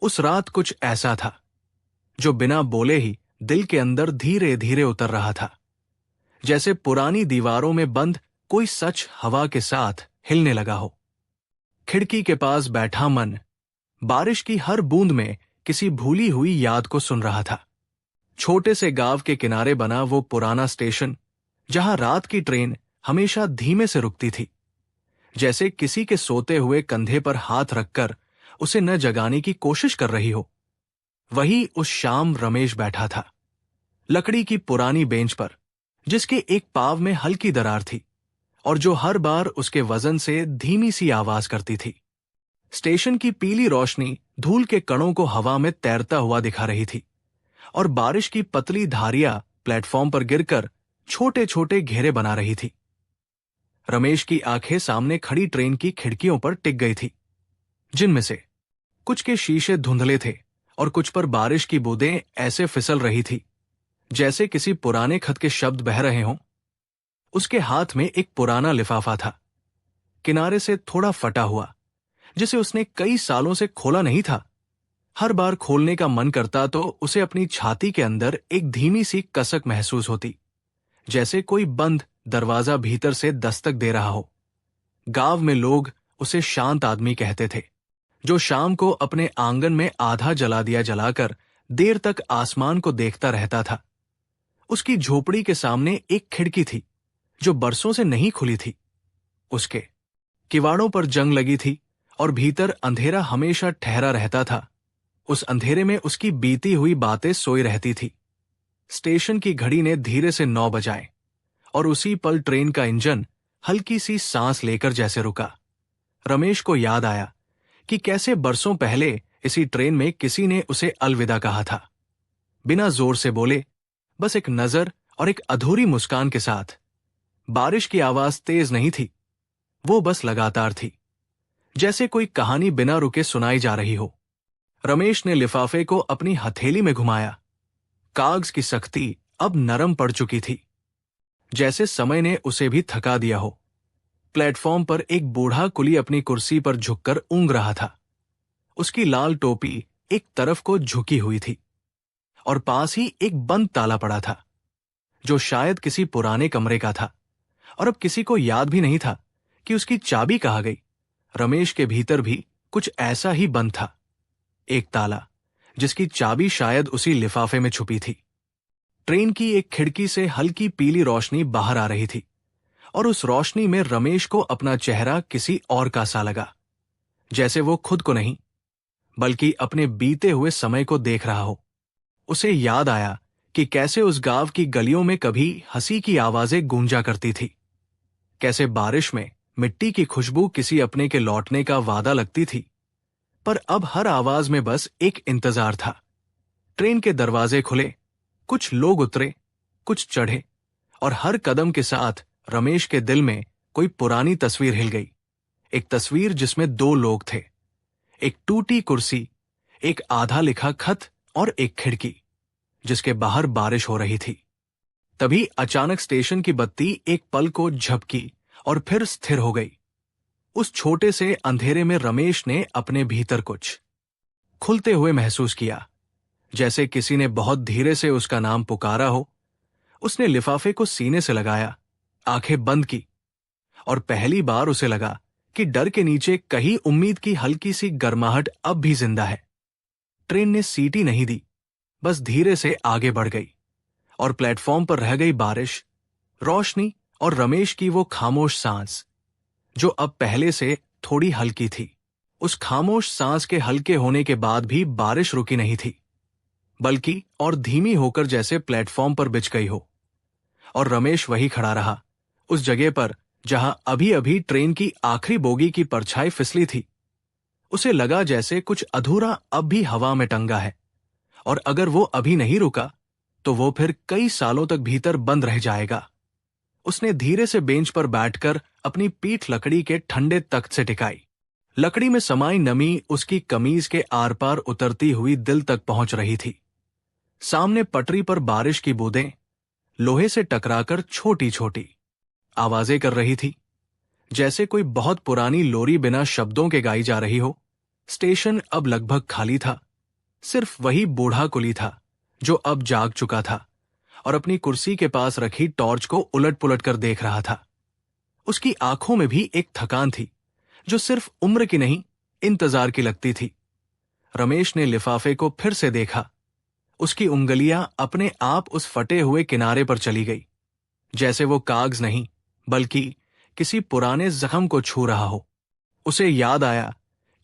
उस रात कुछ ऐसा था जो बिना बोले ही दिल के अंदर धीरे धीरे उतर रहा था, जैसे पुरानी दीवारों में बंद कोई सच हवा के साथ हिलने लगा हो। खिड़की के पास बैठा मन बारिश की हर बूंद में किसी भूली हुई याद को सुन रहा था। छोटे से गांव के किनारे बना वो पुराना स्टेशन, जहां रात की ट्रेन हमेशा धीमे से रुकती थी, जैसे किसी के सोते हुए कंधे पर हाथ रखकर उसे न जगाने की कोशिश कर रही हो। वही उस शाम रमेश बैठा था, लकड़ी की पुरानी बेंच पर, जिसके एक पांव में हल्की दरार थी और जो हर बार उसके वजन से धीमी सी आवाज करती थी। स्टेशन की पीली रोशनी धूल के कणों को हवा में तैरता हुआ दिखा रही थी और बारिश की पतली धारियां प्लेटफॉर्म पर गिरकर छोटे छोटे घेरे बना रही थी। रमेश की आंखें सामने खड़ी ट्रेन की खिड़कियों पर टिक गई थी, जिनमें से कुछ के शीशे धुंधले थे और कुछ पर बारिश की बूंदें ऐसे फिसल रही थी जैसे किसी पुराने खत के शब्द बह रहे हों। उसके हाथ में एक पुराना लिफाफा था, किनारे से थोड़ा फटा हुआ, जिसे उसने कई सालों से खोला नहीं था। हर बार खोलने का मन करता तो उसे अपनी छाती के अंदर एक धीमी सी कसक महसूस होती, जैसे कोई बंद दरवाजा भीतर से दस्तक दे रहा हो। गांव में लोग उसे शांत आदमी कहते थे, जो शाम को अपने आंगन में आधा जला दिया जलाकर देर तक आसमान को देखता रहता था। उसकी झोपड़ी के सामने एक खिड़की थी जो बरसों से नहीं खुली थी। उसके किवाड़ों पर जंग लगी थी और भीतर अंधेरा हमेशा ठहरा रहता था। उस अंधेरे में उसकी बीती हुई बातें सोई रहती थी। स्टेशन की घड़ी ने धीरे से 9 बजाए और उसी पल ट्रेन का इंजन हल्की सी सांस लेकर जैसे रुका। रमेश को याद आया कि कैसे बरसों पहले इसी ट्रेन में किसी ने उसे अलविदा कहा था, बिना जोर से बोले, बस एक नजर और एक अधूरी मुस्कान के साथ। बारिश की आवाज तेज नहीं थी, वो बस लगातार थी, जैसे कोई कहानी बिना रुके सुनाई जा रही हो। रमेश ने लिफाफे को अपनी हथेली में घुमाया। कागज की सख्ती अब नरम पड़ चुकी थी, जैसे समय ने उसे भी थका दिया हो। प्लेटफॉर्म पर एक बूढ़ा कुली अपनी कुर्सी पर झुककर ऊँग रहा था। उसकी लाल टोपी एक तरफ को झुकी हुई थी और पास ही एक बंद ताला पड़ा था, जो शायद किसी पुराने कमरे का था, और अब किसी को याद भी नहीं था कि उसकी चाबी कहाँ गई। रमेश के भीतर भी कुछ ऐसा ही बंद था, एक ताला जिसकी चाबी शायद उसी लिफाफे में छुपी थी। ट्रेन की एक खिड़की से हल्की पीली रोशनी बाहर आ रही थी और उस रोशनी में रमेश को अपना चेहरा किसी और का सा लगा, जैसे वो खुद को नहीं बल्कि अपने बीते हुए समय को देख रहा हो। उसे याद आया कि कैसे उस गांव की गलियों में कभी हंसी की आवाजें गूंजा करती थी, कैसे बारिश में मिट्टी की खुशबू किसी अपने के लौटने का वादा लगती थी। पर अब हर आवाज में बस एक इंतजार था। ट्रेन के दरवाजे खुले, कुछ लोग उतरे, कुछ चढ़े, और हर कदम के साथ रमेश के दिल में कोई पुरानी तस्वीर हिल गई। एक तस्वीर जिसमें 2 लोग थे, एक टूटी कुर्सी, एक आधा लिखा खत और एक खिड़की जिसके बाहर बारिश हो रही थी। तभी अचानक स्टेशन की बत्ती एक पल को झपकी और फिर स्थिर हो गई। उस छोटे से अंधेरे में रमेश ने अपने भीतर कुछ खुलते हुए महसूस किया, जैसे किसी ने बहुत धीरे से उसका नाम पुकारा हो। उसने लिफाफे को सीने से लगाया, आंखें बंद की, और पहली बार उसे लगा कि डर के नीचे कहीं उम्मीद की हल्की सी गर्माहट अब भी जिंदा है। ट्रेन ने सीटी नहीं दी, बस धीरे से आगे बढ़ गई और प्लेटफॉर्म पर रह गई बारिश, रोशनी और रमेश की वो खामोश सांस, जो अब पहले से थोड़ी हल्की थी। उस खामोश सांस के हल्के होने के बाद भी बारिश रुकी नहीं थी, बल्कि और धीमी होकर जैसे प्लेटफॉर्म पर बिछ गई हो। और रमेश वही खड़ा रहा, उस जगह पर जहां अभी अभी ट्रेन की आखिरी बोगी की परछाई फिसली थी। उसे लगा जैसे कुछ अधूरा अब भी हवा में टंगा है, और अगर वो अभी नहीं रुका तो वो फिर कई सालों तक भीतर बंद रह जाएगा। उसने धीरे से बेंच पर बैठकर अपनी पीठ लकड़ी के ठंडे तख्त से टिकाई। लकड़ी में समाई नमी उसकी कमीज के आर पार उतरती हुई दिल तक पहुंच रही थी। सामने पटरी पर बारिश की बूंदें लोहे से टकराकर छोटी छोटी आवाजें कर रही थी, जैसे कोई बहुत पुरानी लोरी बिना शब्दों के गाई जा रही हो। स्टेशन अब लगभग खाली था सिर्फ वही बूढ़ा कुली था जो अब जाग चुका था और अपनी कुर्सी के पास रखी टॉर्च को उलट पुलट कर देख रहा था। उसकी आंखों में भी एक थकान थी जो सिर्फ उम्र की नहीं, इंतजार की लगती थी। रमेश ने लिफाफे को फिर से देखा। उसकी उंगलियां अपने आप उस फटे हुए किनारे पर चली गई, जैसे वो कागज नहीं बल्कि किसी पुराने जख्म को छू रहा हो। उसे याद आया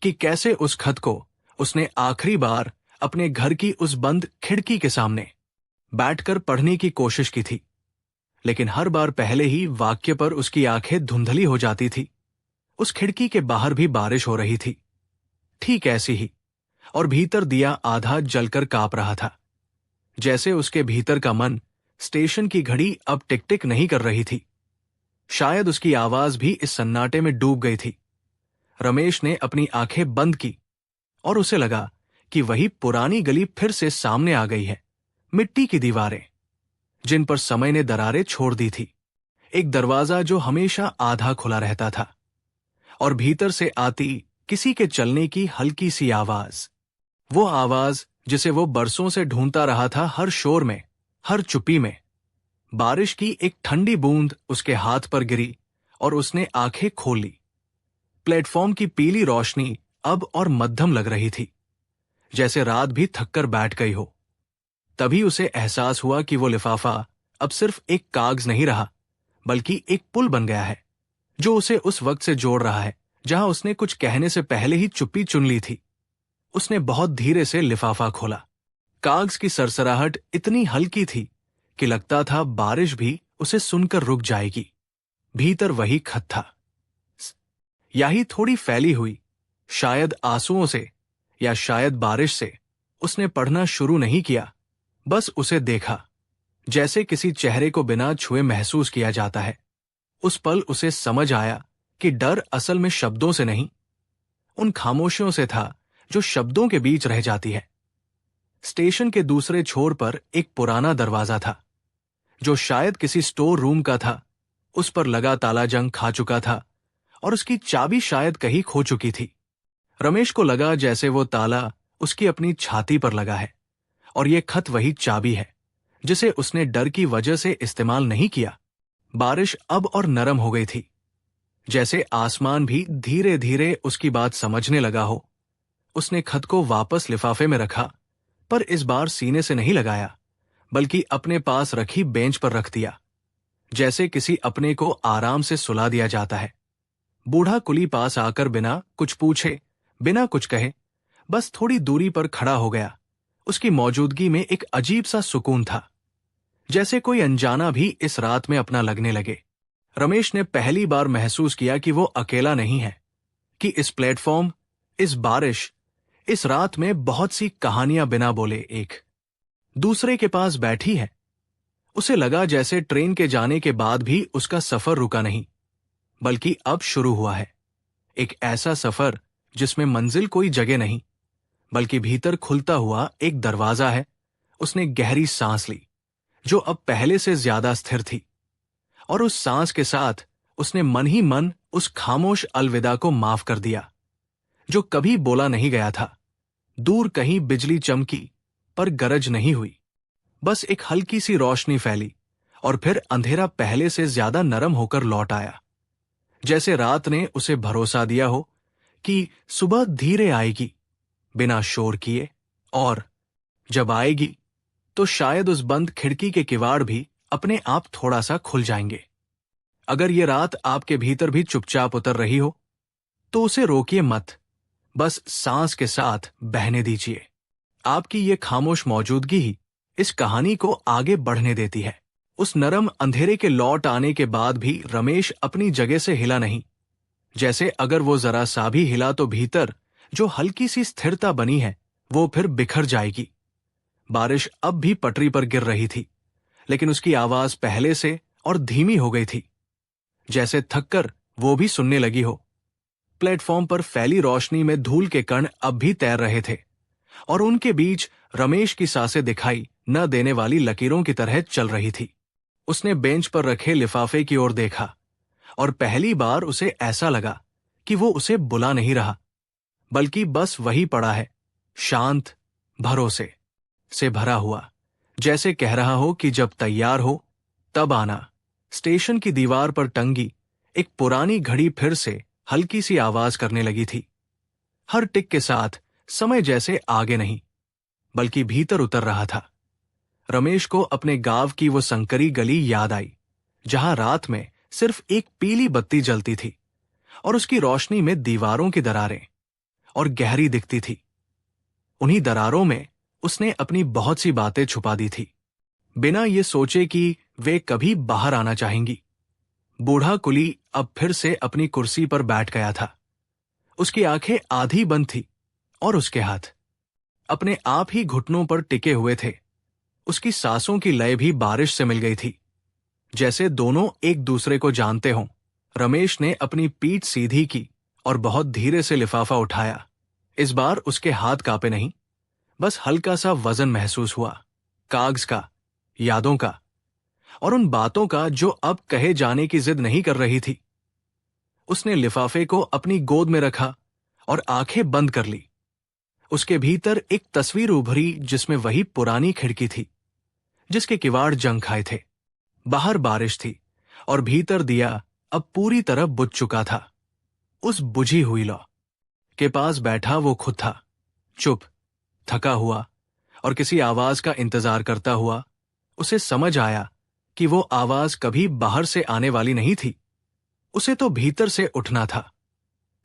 कि कैसे उस खत को उसने आखिरी बार अपने घर की उस बंद खिड़की के सामने बैठकर पढ़ने की कोशिश की थी, लेकिन हर बार पहले ही वाक्य पर उसकी आंखें धुंधली हो जाती थी। उस खिड़की के बाहर भी बारिश हो रही थी, ठीक ऐसी ही, और भीतर दिया आधा जलकर कांप रहा था। जैसे उसके भीतर का मन स्टेशन की घड़ी अब टिक टिक नहीं कर रही थी। शायद उसकी आवाज भी इस सन्नाटे में डूब गई थी। रमेश ने अपनी आंखें बंद की और उसे लगा कि वही पुरानी गली फिर से सामने आ गई है। मिट्टी की दीवारें जिन पर समय ने दरारें छोड़ दी थी, एक दरवाजा जो हमेशा आधा खुला रहता था, और भीतर से आती किसी के चलने की हल्की सी आवाज। वो आवाज जिसे वो बरसों से ढूंढता रहा था, हर शोर में, हर चुप्पी में। बारिश की एक ठंडी बूंद उसके हाथ पर गिरी और उसने आंखें खोल ली। प्लेटफॉर्म की पीली रोशनी अब और मध्यम लग रही थी, जैसे रात भी थककर बैठ गई हो। तभी उसे एहसास हुआ कि वो लिफाफा अब सिर्फ एक कागज नहीं रहा, बल्कि एक पुल बन गया है जो उसे उस वक्त से जोड़ रहा है जहां उसने कुछ कहने से पहले ही चुप्पी चुन ली थी। उसने बहुत धीरे से लिफाफा खोला। कागज की सरसराहट इतनी हल्की थी कि लगता था बारिश भी उसे सुनकर रुक जाएगी। भीतर वही खत था, याही थोड़ी फैली हुई, शायद आंसुओं से या शायद बारिश से। उसने पढ़ना शुरू नहीं किया, बस उसे देखा, जैसे किसी चेहरे को बिना छुए महसूस किया जाता है। उस पल उसे समझ आया कि डर असल में शब्दों से नहीं, उन खामोशियों से था जो शब्दों के बीच रह जाती है। स्टेशन के दूसरे छोर पर एक पुराना दरवाजा था जो शायद किसी स्टोर रूम का था। उस पर लगा ताला जंग खा चुका था और उसकी चाबी शायद कहीं खो चुकी थी। रमेश को लगा जैसे वो ताला उसकी अपनी छाती पर लगा है और ये खत वही चाबी है जिसे उसने डर की वजह से इस्तेमाल नहीं किया। बारिश अब और नरम हो गई थी, जैसे आसमान भी धीरे धीरे उसकी बात समझने लगा हो। उसने खत को वापस लिफाफे में रखा, पर इस बार सीने से नहीं लगाया, बल्कि अपने पास रखी बेंच पर रख दिया, जैसे किसी अपने को आराम से सुला दिया जाता है। बूढ़ा कुली पास आकर बिना कुछ पूछे, बिना कुछ कहे, बस थोड़ी दूरी पर खड़ा हो गया। उसकी मौजूदगी में एक अजीब सा सुकून था, जैसे कोई अनजाना भी इस रात में अपना लगने लगे। रमेश ने पहली बार महसूस किया कि वो अकेला नहीं है, कि इस प्लेटफॉर्म, इस बारिश, इस रात में बहुत सी कहानियां बिना बोले एक दूसरे के पास बैठी है। उसे लगा जैसे ट्रेन के जाने के बाद भी उसका सफर रुका नहीं, बल्कि अब शुरू हुआ है। एक ऐसा सफर जिसमें मंजिल कोई जगह नहीं, बल्कि भीतर खुलता हुआ एक दरवाजा है। उसने गहरी सांस ली, जो अब पहले से ज्यादा स्थिर थी, और उस सांस के साथ उसने मन ही मन उस खामोश अलविदा को माफ कर दिया जो कभी बोला नहीं गया था। दूर कहीं बिजली चमकी, पर गरज नहीं हुई। बस एक हल्की सी रोशनी फैली और फिर अंधेरा पहले से ज्यादा नरम होकर लौट आया, जैसे रात ने उसे भरोसा दिया हो कि सुबह धीरे आएगी, बिना शोर किए, और जब आएगी तो शायद उस बंद खिड़की के किवाड़ भी अपने आप थोड़ा सा खुल जाएंगे। अगर ये रात आपके भीतर भी चुपचाप उतर रही हो तो उसे रोकिए मत, बस सांस के साथ बहने दीजिए। आपकी ये खामोश मौजूदगी ही इस कहानी को आगे बढ़ने देती है। उस नरम अंधेरे के लौट आने के बाद भी रमेश अपनी जगह से हिला नहीं, जैसे अगर वो जरा सा भी हिला तो भीतर जो हल्की सी स्थिरता बनी है वो फिर बिखर जाएगी। बारिश अब भी पटरी पर गिर रही थी, लेकिन उसकी आवाज पहले से और धीमी हो गई थी, जैसे थककर वो भी सुनने लगी हो। प्लेटफॉर्म पर फैली रोशनी में धूल के कण अब भी तैर रहे थे, और उनके बीच रमेश की सांसें दिखाई न देने वाली लकीरों की तरह चल रही थी। उसने बेंच पर रखे लिफाफे की ओर देखा, और पहली बार उसे ऐसा लगा कि वो उसे बुला नहीं रहा, बल्कि बस वही पड़ा है, शांत, भरोसे से भरा हुआ, जैसे कह रहा हो कि जब तैयार हो तब आना। स्टेशन की दीवार पर टंगी एक पुरानी घड़ी फिर से हल्की सी आवाज करने लगी थी। हर टिक के साथ समय जैसे आगे नहीं बल्कि भीतर उतर रहा था। रमेश को अपने गांव की वो संकरी गली याद आई, जहां रात में सिर्फ एक पीली बत्ती जलती थी और उसकी रोशनी में दीवारों की दरारें और गहरी दिखती थी। उन्हीं दरारों में उसने अपनी बहुत सी बातें छुपा दी थी, बिना ये सोचे कि वे कभी बाहर आना चाहेंगी। बूढ़ा कुली अब फिर से अपनी कुर्सी पर बैठ गया था। उसकी आंखें आधी बंद थी और उसके हाथ अपने आप ही घुटनों पर टिके हुए थे। उसकी सांसों की लय भी बारिश से मिल गई थी, जैसे दोनों एक दूसरे को जानते हों। रमेश ने अपनी पीठ सीधी की और बहुत धीरे से लिफाफा उठाया। इस बार उसके हाथ कांपे नहीं, बस हल्का सा वजन महसूस हुआ, कागज का, यादों का और उन बातों का जो अब कहे जाने की जिद नहीं कर रही थी। उसने लिफाफे को अपनी गोद में रखा और आंखें बंद कर ली। उसके भीतर एक तस्वीर उभरी, जिसमें वही पुरानी खिड़की थी जिसके किवाड़ जंग खाए थे। बाहर बारिश थी और भीतर दिया अब पूरी तरह बुझ चुका था। उस बुझी हुई लौ के पास बैठा वो खुद था, चुप, थका हुआ और किसी आवाज का इंतजार करता हुआ। उसे समझ आया कि वो आवाज कभी बाहर से आने वाली नहीं थी, उसे तो भीतर से उठना था।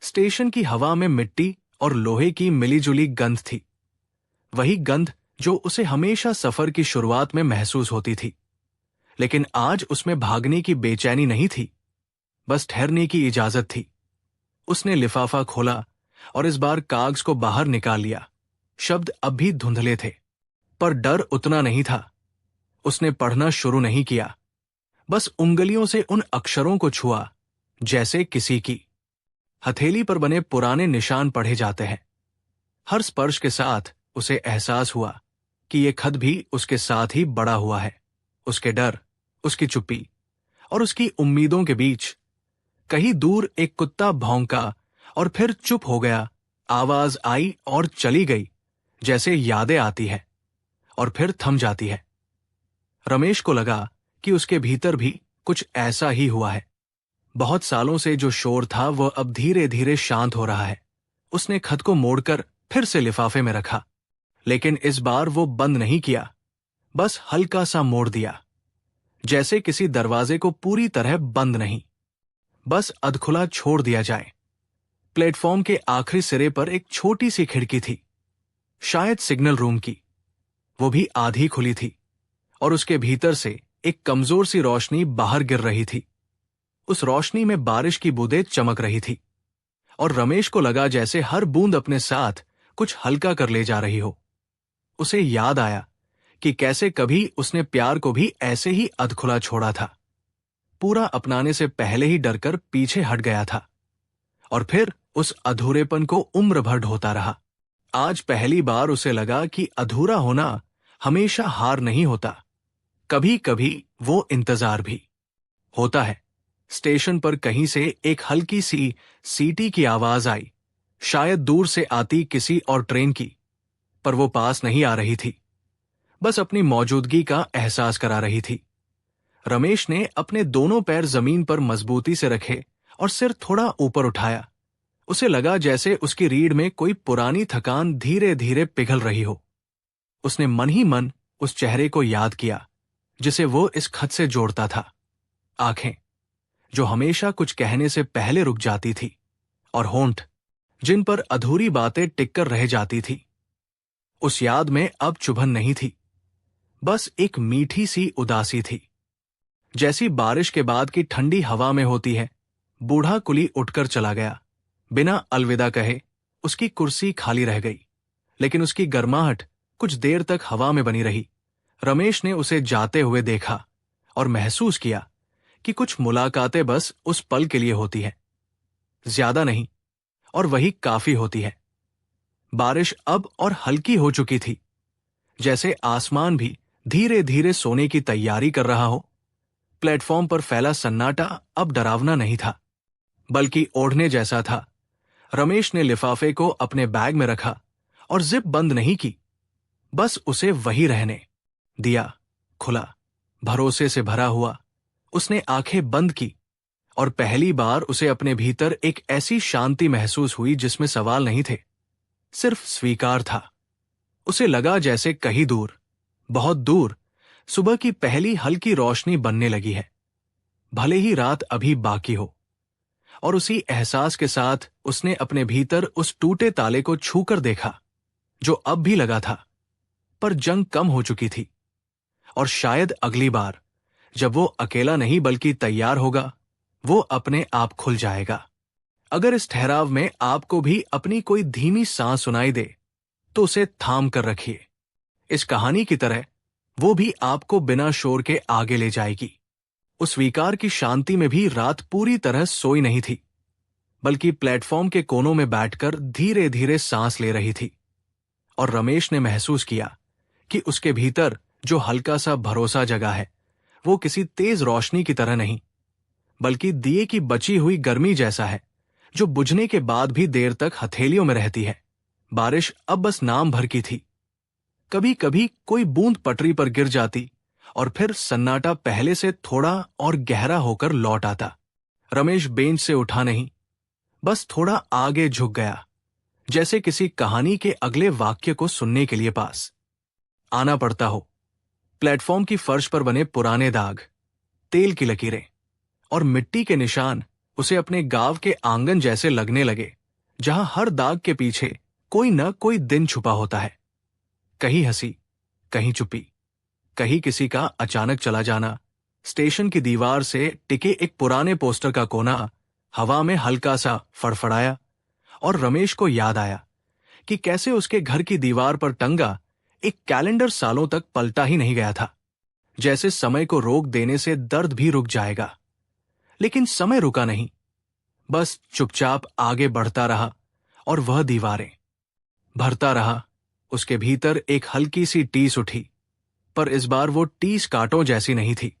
स्टेशन की हवा में मिट्टी और लोहे की मिलीजुली गंध थी, वही गंध जो उसे हमेशा सफर की शुरुआत में महसूस होती थी। लेकिन आज उसमें भागने की बेचैनी नहीं थी, बस ठहरने की इजाजत थी। उसने लिफाफा खोला और इस बार कागज को बाहर निकाल लिया। शब्द अब भी धुंधले थे, पर डर उतना नहीं था। उसने पढ़ना शुरू नहीं किया, बस उंगलियों से उन अक्षरों को छुआ जैसे किसी की हथेली पर बने पुराने निशान पढ़े जाते हैं। हर स्पर्श के साथ उसे एहसास हुआ कि ये खत भी उसके साथ ही बड़ा हुआ है। उसके डर, उसकी चुप्पी और उसकी उम्मीदों के बीच कहीं दूर एक कुत्ता भौंका और फिर चुप हो गया। आवाज आई और चली गई, जैसे यादें आती है और फिर थम जाती है। रमेश को लगा कि उसके भीतर भी कुछ ऐसा ही हुआ है। बहुत सालों से जो शोर था वह अब धीरे धीरे शांत हो रहा है। उसने खत को मोड़कर फिर से लिफाफे में रखा, लेकिन इस बार वो बंद नहीं किया, बस हल्का सा मोड़ दिया, जैसे किसी दरवाजे को पूरी तरह बंद नहीं, बस अधखुला छोड़ दिया जाए। प्लेटफॉर्म के आखिरी सिरे पर एक छोटी सी खिड़की थी, शायद सिग्नल रूम की। वो भी आधी खुली थी और उसके भीतर से एक कमजोर सी रोशनी बाहर गिर रही थी। उस रोशनी में बारिश की बूंदें चमक रही थी और रमेश को लगा जैसे हर बूंद अपने साथ कुछ हल्का कर ले जा रही हो। उसे याद आया कि कैसे कभी उसने प्यार को भी ऐसे ही अधखुला छोड़ा था, पूरा अपनाने से पहले ही डरकर पीछे हट गया था और फिर उस अधूरेपन को उम्र भर ढोता रहा। आज पहली बार उसे लगा कि अधूरा होना हमेशा हार नहीं होता, कभी कभी वो इंतजार भी होता है। स्टेशन पर कहीं से एक हल्की सी सीटी की आवाज आई, शायद दूर से आती किसी और ट्रेन की, पर वो पास नहीं आ रही थी, बस अपनी मौजूदगी का एहसास करा रही थी। रमेश ने अपने दोनों पैर जमीन पर मजबूती से रखे और सिर थोड़ा ऊपर उठाया। उसे लगा जैसे उसकी रीढ़ में कोई पुरानी थकान धीरे धीरे पिघल रही हो। उसने मन ही मन उस चेहरे को याद किया जिसे वो इस खत से जोड़ता था। आंखें जो हमेशा कुछ कहने से पहले रुक जाती थी और होंठ जिन पर अधूरी बातें टिककर रह जाती थी। उस याद में अब चुभन नहीं थी, बस एक मीठी सी उदासी थी, जैसी बारिश के बाद की ठंडी हवा में होती है। बूढ़ा कुली उठकर चला गया, बिना अलविदा कहे। उसकी कुर्सी खाली रह गई, लेकिन उसकी गर्माहट कुछ देर तक हवा में बनी रही। रमेश ने उसे जाते हुए देखा और महसूस किया कि कुछ मुलाकातें बस उस पल के लिए होती हैं, ज्यादा नहीं, और वही काफी होती है। बारिश अब और हल्की हो चुकी थी, जैसे आसमान भी धीरे धीरे सोने की तैयारी कर रहा हो। प्लेटफॉर्म पर फैला सन्नाटा अब डरावना नहीं था, बल्कि ओढ़ने जैसा था। रमेश ने लिफाफे को अपने बैग में रखा और जिप बंद नहीं की, बस उसे वही रहने दिया। खुला, भरोसे से भरा हुआ, उसने आंखें बंद की और पहली बार उसे अपने भीतर एक ऐसी शांति महसूस हुई जिसमें सवाल नहीं थे, सिर्फ स्वीकार था। उसे लगा जैसे कहीं दूर, बहुत दूर, सुबह की पहली हल्की रोशनी बनने लगी है, भले ही रात अभी बाकी हो। और उसी एहसास के साथ उसने अपने भीतर उस टूटे ताले को छूकर देखा जो अब भी लगा था, पर जंग कम हो चुकी थी। और शायद अगली बार जब वो अकेला नहीं बल्कि तैयार होगा, वो अपने आप खुल जाएगा। अगर इस ठहराव में आपको भी अपनी कोई धीमी सांस सुनाई दे तो उसे थाम कर रखिए। इस कहानी की तरह वो भी आपको बिना शोर के आगे ले जाएगी। उस स्वीकार की शांति में भी रात पूरी तरह सोई नहीं थी, बल्कि प्लेटफॉर्म के कोनों में बैठकर धीरे धीरे सांस ले रही थी। और रमेश ने महसूस किया कि उसके भीतर जो हल्का सा भरोसा जगा है, वो किसी तेज रोशनी की तरह नहीं, बल्कि दिए की बची हुई गर्मी जैसा है, जो बुझने के बाद भी देर तक हथेलियों में रहती है। बारिश अब बस नाम भर की थी। कभी कभी कोई बूंद पटरी पर गिर जाती और फिर सन्नाटा पहले से थोड़ा और गहरा होकर लौट आता। रमेश बेंच से उठा नहीं, बस थोड़ा आगे झुक गया, जैसे किसी कहानी के अगले वाक्य को सुनने के लिए पास आना पड़ता हो। प्लेटफॉर्म की फर्श पर बने पुराने दाग, तेल की लकीरें और मिट्टी के निशान उसे अपने गांव के आंगन जैसे लगने लगे, जहां हर दाग के पीछे कोई न कोई दिन छुपा होता है। कहीं हंसी, कहीं चुप्पी, कहीं किसी का अचानक चला जाना। स्टेशन की दीवार से टिके एक पुराने पोस्टर का कोना हवा में हल्का सा फड़फड़ाया और रमेश को याद आया कि कैसे उसके घर की दीवार पर टंगा एक कैलेंडर सालों तक पलटा ही नहीं गया था। जैसे समय को रोक देने से दर्द भी रुक जाएगा, लेकिन समय रुका नहीं, बस चुपचाप आगे बढ़ता रहा। और वह दीवारें भरता रहा। उसके भीतर एक हल्की सी टीस उठी, पर इस बार वो टीस कांटों जैसी नहीं थी,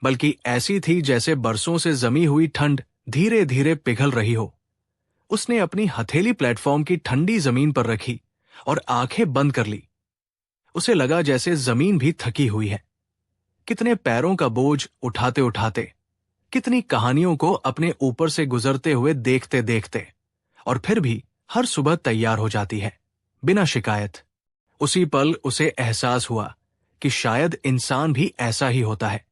बल्कि ऐसी थी जैसे बरसों से जमी हुई ठंड धीरे धीरे पिघल रही हो। उसने अपनी हथेली प्लेटफॉर्म की ठंडी जमीन पर रखी और आंखें बंद कर ली। उसे लगा जैसे जमीन भी थकी हुई है, कितने पैरों का बोझ उठाते उठाते, कितनी कहानियों को अपने ऊपर से गुजरते हुए देखते देखते, और फिर भी हर सुबह तैयार हो जाती है, बिना शिकायत। उसी पल उसे एहसास हुआ कि शायद इंसान भी ऐसा ही होता है,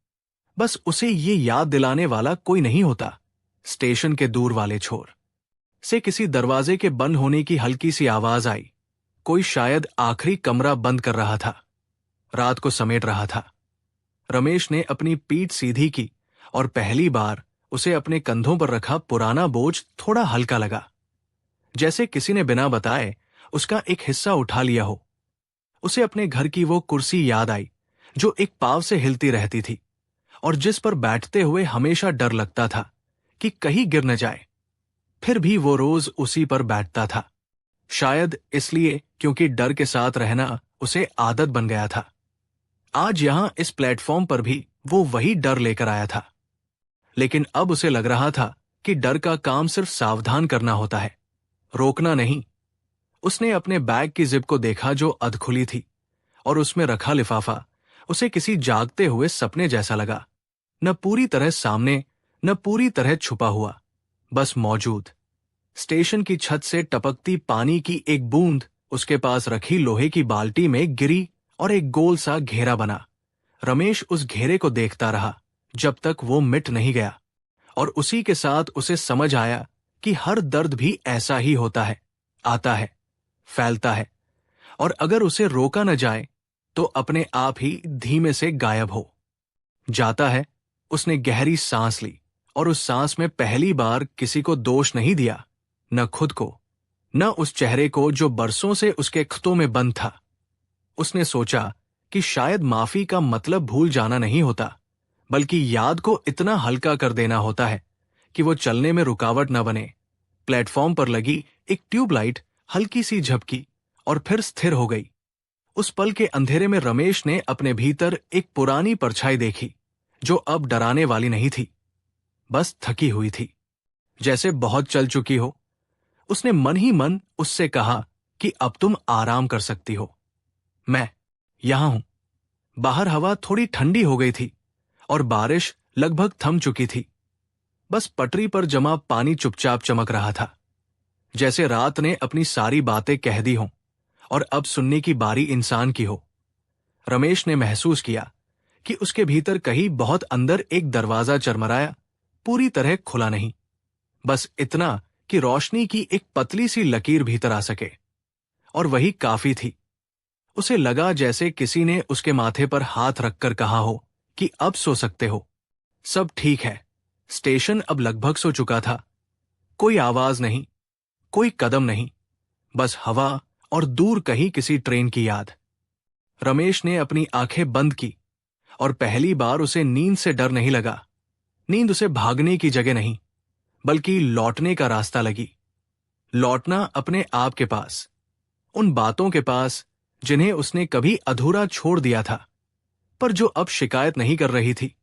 बस उसे ये याद दिलाने वाला कोई नहीं होता। स्टेशन के दूर वाले छोर से किसी दरवाजे के बंद होने की हल्की सी आवाज आई। कोई शायद आखिरी कमरा बंद कर रहा था, रात को समेट रहा था। रमेश ने अपनी पीठ सीधी की और पहली बार उसे अपने कंधों पर रखा पुराना बोझ थोड़ा हल्का लगा, जैसे किसी ने बिना बताए उसका एक हिस्सा उठा लिया हो। उसे अपने घर की वो कुर्सी याद आई जो एक पांव से हिलती रहती थी और जिस पर बैठते हुए हमेशा डर लगता था कि कहीं गिर न जाए। फिर भी वो रोज उसी पर बैठता था, शायद इसलिए क्योंकि डर के साथ रहना उसे आदत बन गया था। आज यहां इस प्लेटफॉर्म पर भी वो वही डर लेकर आया था, लेकिन अब उसे लग रहा था कि डर का काम सिर्फ सावधान करना होता है, रोकना नहीं। उसने अपने बैग की जिप को देखा जो अधखुली थी, और उसमें रखा लिफाफा उसे किसी जागते हुए सपने जैसा लगा, न पूरी तरह सामने, न पूरी तरह छुपा हुआ, बस मौजूद। स्टेशन की छत से टपकती पानी की एक बूंद उसके पास रखी लोहे की बाल्टी में गिरी और एक गोल सा घेरा बना। रमेश उस घेरे को देखता रहा जब तक वो मिट नहीं गया, और उसी के साथ उसे समझ आया कि हर दर्द भी ऐसा ही होता है, आता है, फैलता है, और अगर उसे रोका न जाए तो अपने आप ही धीमे से गायब हो जाता है। उसने गहरी सांस ली और उस सांस में पहली बार किसी को दोष नहीं दिया, न खुद को, न उस चेहरे को जो बरसों से उसके खतों में बंद था। उसने सोचा कि शायद माफी का मतलब भूल जाना नहीं होता, बल्कि याद को इतना हल्का कर देना होता है कि वो चलने में रुकावट न बने। प्लेटफॉर्म पर लगी एक ट्यूबलाइट हल्की सी झपकी और फिर स्थिर हो गई। उस पल के अंधेरे में रमेश ने अपने भीतर एक पुरानी परछाई देखी जो अब डराने वाली नहीं थी, बस थकी हुई थी, जैसे बहुत चल चुकी हो। उसने मन ही मन उससे कहा कि अब तुम आराम कर सकती हो। मैं यहां हूं। बाहर हवा थोड़ी ठंडी हो गई थी और बारिश लगभग थम चुकी थी। बस पटरी पर जमा पानी चुपचाप चमक रहा था, जैसे रात ने अपनी सारी बातें कह दी हों और अब सुनने की बारी इंसान की हो। रमेश ने महसूस किया कि उसके भीतर कहीं बहुत अंदर एक दरवाजा चरमराया, पूरी तरह खुला नहीं, बस इतना कि रोशनी की एक पतली सी लकीर भीतर आ सके, और वही काफी थी। उसे लगा जैसे किसी ने उसके माथे पर हाथ रखकर कहा हो कि अब सो सकते हो, सब ठीक है। स्टेशन अब लगभग सो चुका था। कोई आवाज नहीं, कोई कदम नहीं, बस हवा और दूर कहीं किसी ट्रेन की याद। रमेश ने अपनी आंखें बंद की और पहली बार उसे नींद से डर नहीं लगा। नींद उसे भागने की जगह नहीं, बल्कि लौटने का रास्ता लगी। लौटना अपने आप के पास, उन बातों के पास जिन्हें उसने कभी अधूरा छोड़ दिया था, पर जो अब शिकायत नहीं कर रही थी,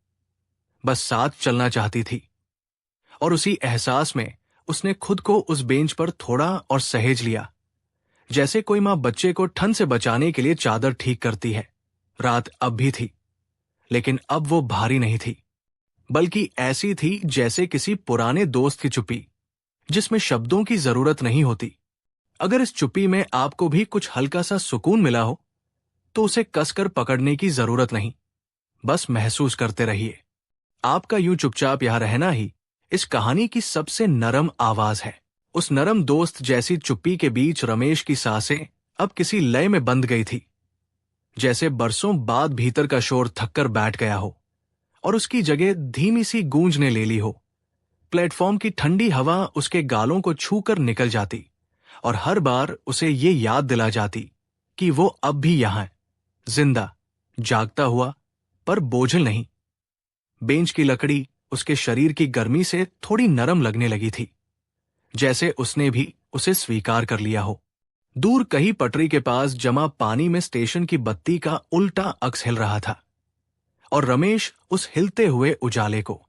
बस साथ चलना चाहती थी। और उसी एहसास में उसने खुद को उस बेंच पर थोड़ा और सहेज लिया, जैसे कोई मां बच्चे को ठंड से बचाने के लिए चादर ठीक करती है। रात अब भी थी, लेकिन अब वो भारी नहीं थी, बल्कि ऐसी थी जैसे किसी पुराने दोस्त की चुप्पी, जिसमें शब्दों की जरूरत नहीं होती। अगर इस चुप्पी में आपको भी कुछ हल्का सा सुकून मिला हो, तो उसे कसकर पकड़ने की जरूरत नहीं, बस महसूस करते रहिए। आपका यूं चुपचाप यहां रहना ही इस कहानी की सबसे नरम आवाज है। उस नरम दोस्त जैसी चुप्पी के बीच रमेश की सांसें अब किसी लय में बंध गई थी, जैसे बरसों बाद भीतर का शोर थककर बैठ गया हो और उसकी जगह धीमी सी गूंज ने ले ली हो। प्लेटफॉर्म की ठंडी हवा उसके गालों को छूकर निकल जाती और हर बार उसे ये याद दिला जाती कि वो अब भी यहां है, जिंदा, जागता हुआ, पर बोझिल नहीं। बेंच की लकड़ी उसके शरीर की गर्मी से थोड़ी नरम लगने लगी थी, जैसे उसने भी उसे स्वीकार कर लिया हो। दूर कहीं पटरी के पास जमा पानी में स्टेशन की बत्ती का उल्टा अक्स हिल रहा था, और रमेश उस हिलते हुए उजाले को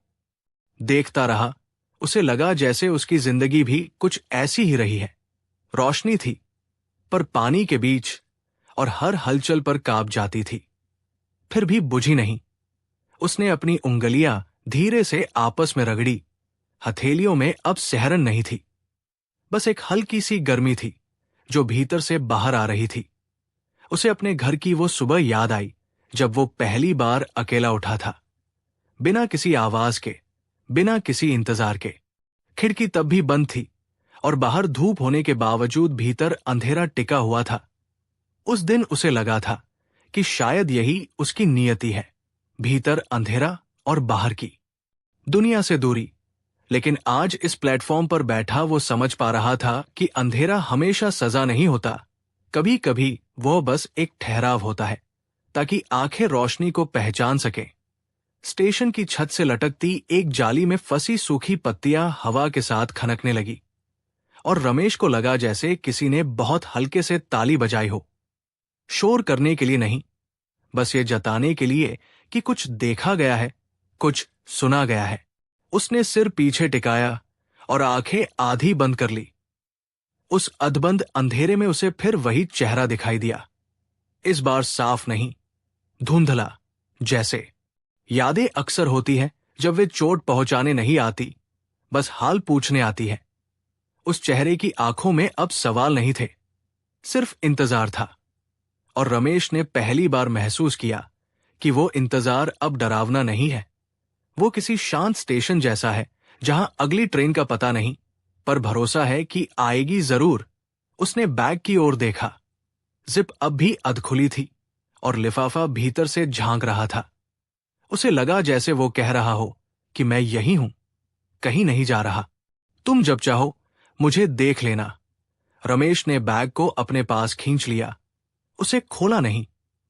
देखता रहा। उसे लगा जैसे उसकी जिंदगी भी कुछ ऐसी ही रही है। रोशनी थी, पर पानी के बीच, और हर हलचल पर कांप जाती थी, फिर भी बुझी नहीं। उसने अपनी उंगलियां धीरे से आपस में रगड़ी। हथेलियों में अब सिहरन नहीं थी, बस एक हल्की सी गर्मी थी जो भीतर से बाहर आ रही थी। उसे अपने घर की वो सुबह याद आई जब वो पहली बार अकेला उठा था, बिना किसी आवाज के, बिना किसी इंतजार के। खिड़की तब भी बंद थी और बाहर धूप होने के बावजूद भीतर अंधेरा टिका हुआ था। उस दिन उसे लगा था कि शायद यही उसकी नियति है, भीतर अंधेरा और बाहर की दुनिया से दूरी। लेकिन आज इस प्लेटफॉर्म पर बैठा वो समझ पा रहा था कि अंधेरा हमेशा सजा नहीं होता। कभी कभी वो बस एक ठहराव होता है, ताकि आंखें रोशनी को पहचान सकें। स्टेशन की छत से लटकती एक जाली में फंसी सूखी पत्तियां हवा के साथ खनकने लगी, और रमेश को लगा जैसे किसी ने बहुत हल्के से ताली बजाई हो। शोर करने के लिए नहीं, बस ये जताने के लिए कि कुछ देखा गया है, कुछ सुना गया है। उसने सिर पीछे टिकाया और आंखें आधी बंद कर ली। उस अधबंद अंधेरे में उसे फिर वही चेहरा दिखाई दिया, इस बार साफ नहीं, धुंधला। जैसे यादें अक्सर होती हैं जब वे चोट पहुंचाने नहीं आती, बस हाल पूछने आती है। उस चेहरे की आंखों में अब सवाल नहीं थे, सिर्फ इंतजार था। और रमेश ने पहली बार महसूस किया कि वो इंतजार अब डरावना नहीं है। वो किसी शांत स्टेशन जैसा है जहां अगली ट्रेन का पता नहीं, पर भरोसा है कि आएगी जरूर। उसने बैग की ओर देखा। जिप अब भी अधखुली थी और लिफाफा भीतर से झांक रहा था। उसे लगा जैसे वो कह रहा हो कि मैं यही हूं, कहीं नहीं जा रहा, तुम जब चाहो मुझे देख लेना। रमेश ने बैग को अपने पास खींच लिया। उसे खोला नहीं,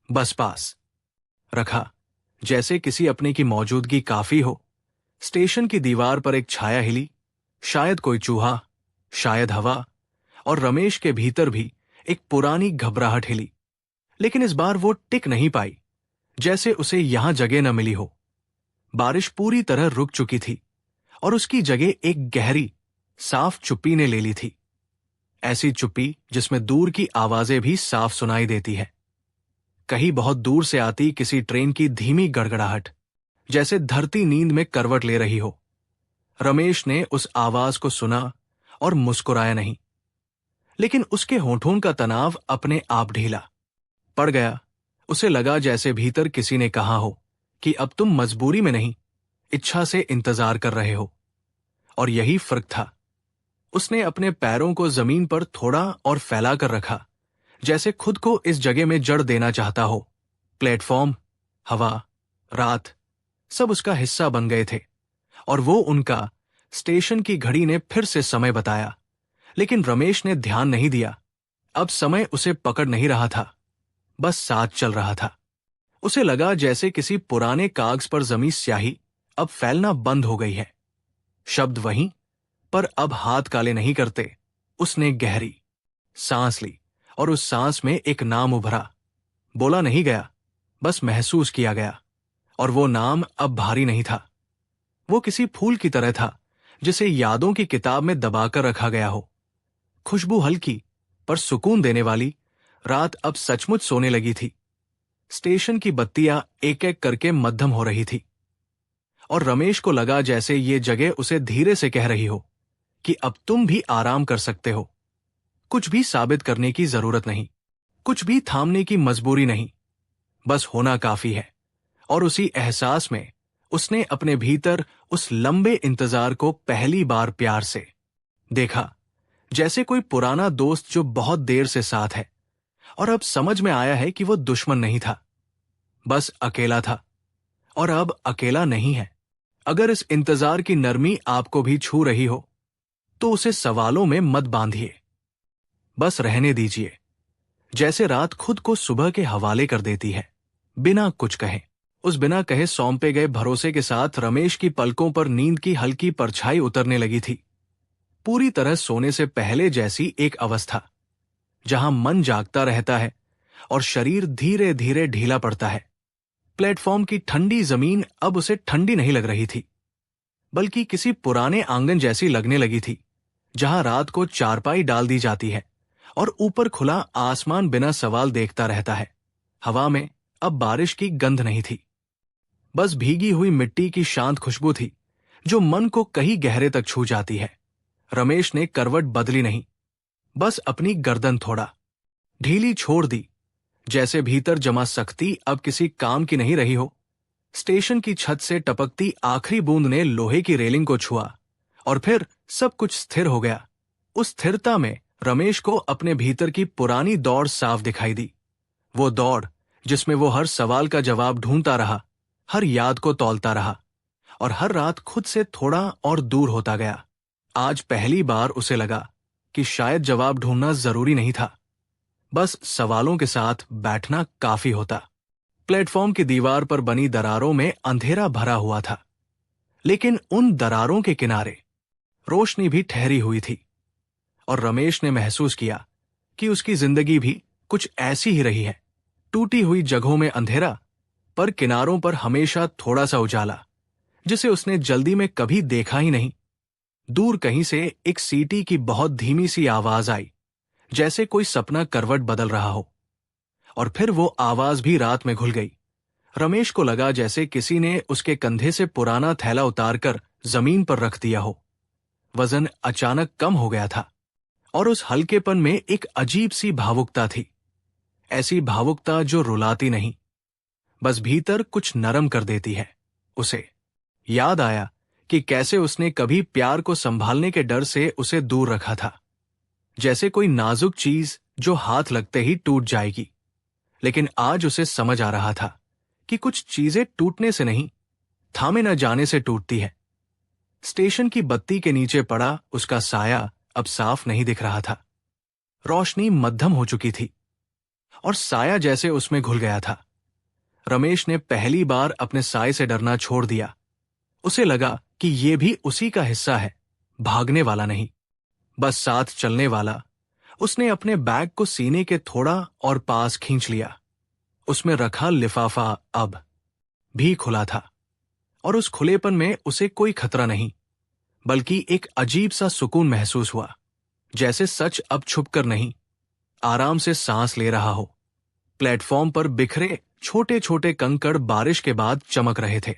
बस पास रखा, जैसे किसी अपने की मौजूदगी काफी हो। स्टेशन की दीवार पर एक छाया हिली, शायद कोई चूहा, शायद हवा, और रमेश के भीतर भी एक पुरानी घबराहट हिली। लेकिन इस बार वो टिक नहीं पाई, जैसे उसे यहां जगह न मिली हो। बारिश पूरी तरह रुक चुकी थी और उसकी जगह एक गहरी, साफ चुप्पी ने ले ली थी। ऐसी चुप्पी जिसमें दूर की आवाजें भी साफ सुनाई देती है। कहीं बहुत दूर से आती किसी ट्रेन की धीमी गड़गड़ाहट, जैसे धरती नींद में करवट ले रही हो। रमेश ने उस आवाज को सुना और मुस्कुराया नहीं, लेकिन उसके होठों का तनाव अपने आप ढीला पड़ गया। उसे लगा जैसे भीतर किसी ने कहा हो कि अब तुम मजबूरी में नहीं, इच्छा से इंतजार कर रहे हो। और यही फर्क था। उसने अपने पैरों को जमीन पर थोड़ा और फैला कर रखा, जैसे खुद को इस जगह में जड़ देना चाहता हो। प्लेटफॉर्म, हवा, रात, सब उसका हिस्सा बन गए थे। और वो उनका। स्टेशन की घड़ी ने फिर से समय बताया, लेकिन रमेश ने ध्यान नहीं दिया। अब समय उसे पकड़ नहीं रहा था, बस साथ चल रहा था। उसे लगा जैसे किसी पुराने कागज पर जमी स्याही अब फैलना बंद हो गई है। शब्द वहीं, पर अब हाथ काले नहीं करते। उसने गहरी सांस ली और उस सांस में एक नाम उभरा। बोला नहीं गया, बस महसूस किया गया। और वो नाम अब भारी नहीं था। वो किसी फूल की तरह था जिसे यादों की किताब में दबाकर रखा गया हो। खुशबू हल्की पर सुकून देने वाली। रात अब सचमुच सोने लगी थी। स्टेशन की बत्तियां एक एक करके मध्यम हो रही थी, और रमेश को लगा जैसे ये जगह उसे धीरे से कह रही हो कि अब तुम भी आराम कर सकते हो। कुछ भी साबित करने की जरूरत नहीं, कुछ भी थामने की मजबूरी नहीं, बस होना काफी है। और उसी एहसास में उसने अपने भीतर उस लंबे इंतजार को पहली बार प्यार से देखा, जैसे कोई पुराना दोस्त जो बहुत देर से साथ है। और अब समझ में आया है कि वो दुश्मन नहीं था, बस अकेला था। और अब अकेला नहीं है। अगर इस इंतजार की नरमी आपको भी छू रही हो, तो उसे सवालों में मत बांधिए, बस रहने दीजिए। जैसे रात खुद को सुबह के हवाले कर देती है, बिना कुछ कहे। उस बिना कहे सौंपे गए भरोसे के साथ रमेश की पलकों पर नींद की हल्की परछाई उतरने लगी थी। पूरी तरह सोने से पहले जैसी एक अवस्था, जहां मन जागता रहता है और शरीर धीरे धीरे ढीला पड़ता है। प्लेटफॉर्म की ठंडी जमीन अब उसे ठंडी नहीं लग रही थी, बल्कि किसी पुराने आंगन जैसी लगने लगी थी, जहां रात को चारपाई डाल दी जाती है और ऊपर खुला आसमान बिना सवाल देखता रहता है। हवा में अब बारिश की गंध नहीं थी, बस भीगी हुई मिट्टी की शांत खुशबू थी, जो मन को कहीं गहरे तक छू जाती है। रमेश ने करवट बदली नहीं, बस अपनी गर्दन थोड़ा ढीली छोड़ दी, जैसे भीतर जमा सख्ती अब किसी काम की नहीं रही हो। स्टेशन की छत से टपकती आखिरी बूंद ने लोहे की रेलिंग को छुआ, और फिर सब कुछ स्थिर हो गया। उस स्थिरता में रमेश को अपने भीतर की पुरानी दौड़ साफ दिखाई दी। वो दौड़ जिसमें वो हर सवाल का जवाब ढूंढता रहा, हर याद को तौलता रहा, और हर रात खुद से थोड़ा और दूर होता गया। आज पहली बार उसे लगा कि शायद जवाब ढूंढना जरूरी नहीं था, बस सवालों के साथ बैठना काफी होता। प्लेटफॉर्म की दीवार पर बनी दरारों में अंधेरा भरा हुआ था, लेकिन उन दरारों के किनारे रोशनी भी ठहरी हुई थी। और रमेश ने महसूस किया कि उसकी जिंदगी भी कुछ ऐसी ही रही है। टूटी हुई जगहों में अंधेरा, पर किनारों पर हमेशा थोड़ा सा उजाला, जिसे उसने जल्दी में कभी देखा ही नहीं। दूर कहीं से एक सीटी की बहुत धीमी सी आवाज आई, जैसे कोई सपना करवट बदल रहा हो, और फिर वो आवाज भी रात में घुल गई। रमेश को लगा जैसे किसी ने उसके कंधे से पुराना थैला उतारकर जमीन पर रख दिया हो। वजन अचानक कम हो गया था, और उस हल्केपन में एक अजीब सी भावुकता थी। ऐसी भावुकता जो रुलाती नहीं, बस भीतर कुछ नरम कर देती है। उसे याद आया कि कैसे उसने कभी प्यार को संभालने के डर से उसे दूर रखा था, जैसे कोई नाजुक चीज जो हाथ लगते ही टूट जाएगी। लेकिन आज उसे समझ आ रहा था कि कुछ चीजें टूटने से नहीं, थामे न जाने से टूटती है। स्टेशन की बत्ती के नीचे पड़ा उसका साया अब साफ नहीं दिख रहा था। रोशनी मध्यम हो चुकी थी, और साया जैसे उसमें घुल गया था। रमेश ने पहली बार अपने साए से डरना छोड़ दिया। उसे लगा कि ये भी उसी का हिस्सा है, भागने वाला नहीं, बस साथ चलने वाला। उसने अपने बैग को सीने के थोड़ा और पास खींच लिया। उसमें रखा लिफाफा अब भी खुला था, और उस खुलेपन में उसे कोई खतरा नहीं, बल्कि एक अजीब सा सुकून महसूस हुआ, जैसे सच अब छुपकर नहीं, आराम से सांस ले रहा हो। प्लेटफॉर्म पर बिखरे छोटे छोटे कंकड़ बारिश के बाद चमक रहे थे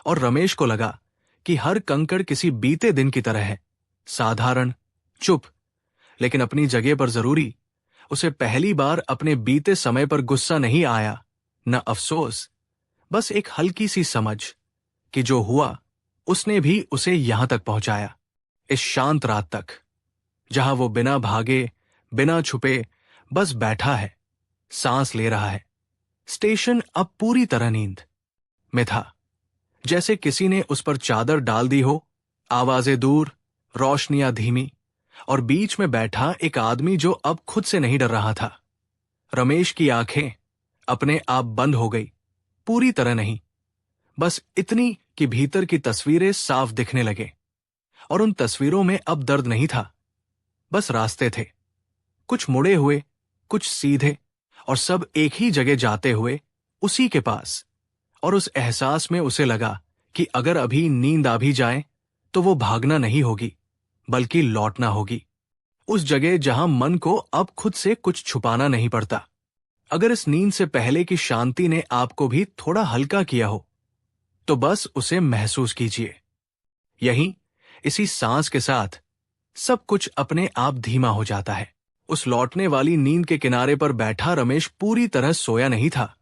और रमेश को लगा कि हर कंकड़ किसी बीते दिन की तरह है, साधारण, चुप, लेकिन अपनी जगह पर जरूरी। उसे पहली बार अपने बीते समय पर गुस्सा नहीं आया, न अफसोस, बस एक हल्की सी समझ कि जो हुआ उसने भी उसे यहां तक पहुंचाया, इस शांत रात तक, जहां वो बिना भागे, बिना छुपे बस बैठा है, सांस ले रहा है। स्टेशन अब पूरी तरह नींद में था, जैसे किसी ने उस पर चादर डाल दी हो, आवाजें दूर, रोशनियां धीमी, और बीच में बैठा एक आदमी जो अब खुद से नहीं डर रहा था। रमेश की आंखें अपने आप बंद हो गई, पूरी तरह नहीं, बस इतनी कि भीतर की तस्वीरें साफ दिखने लगे। और उन तस्वीरों में अब दर्द नहीं था, बस रास्ते थे, कुछ मुड़े हुए, कुछ सीधे, और सब एक ही जगह जाते हुए, उसी के पास। और उस एहसास में उसे लगा कि अगर अभी नींद आ भी जाए तो वो भागना नहीं होगी, बल्कि लौटना होगी, उस जगह जहां मन को अब खुद से कुछ छुपाना नहीं पड़ता। अगर इस नींद से पहले की शांति ने आपको भी थोड़ा हल्का किया हो, तो बस उसे महसूस कीजिए। यहीं, इसी सांस के साथ सब कुछ अपने आप धीमा हो जाता है। उस लौटने वाली नींद के किनारे पर बैठा रमेश पूरी तरह सोया नहीं था,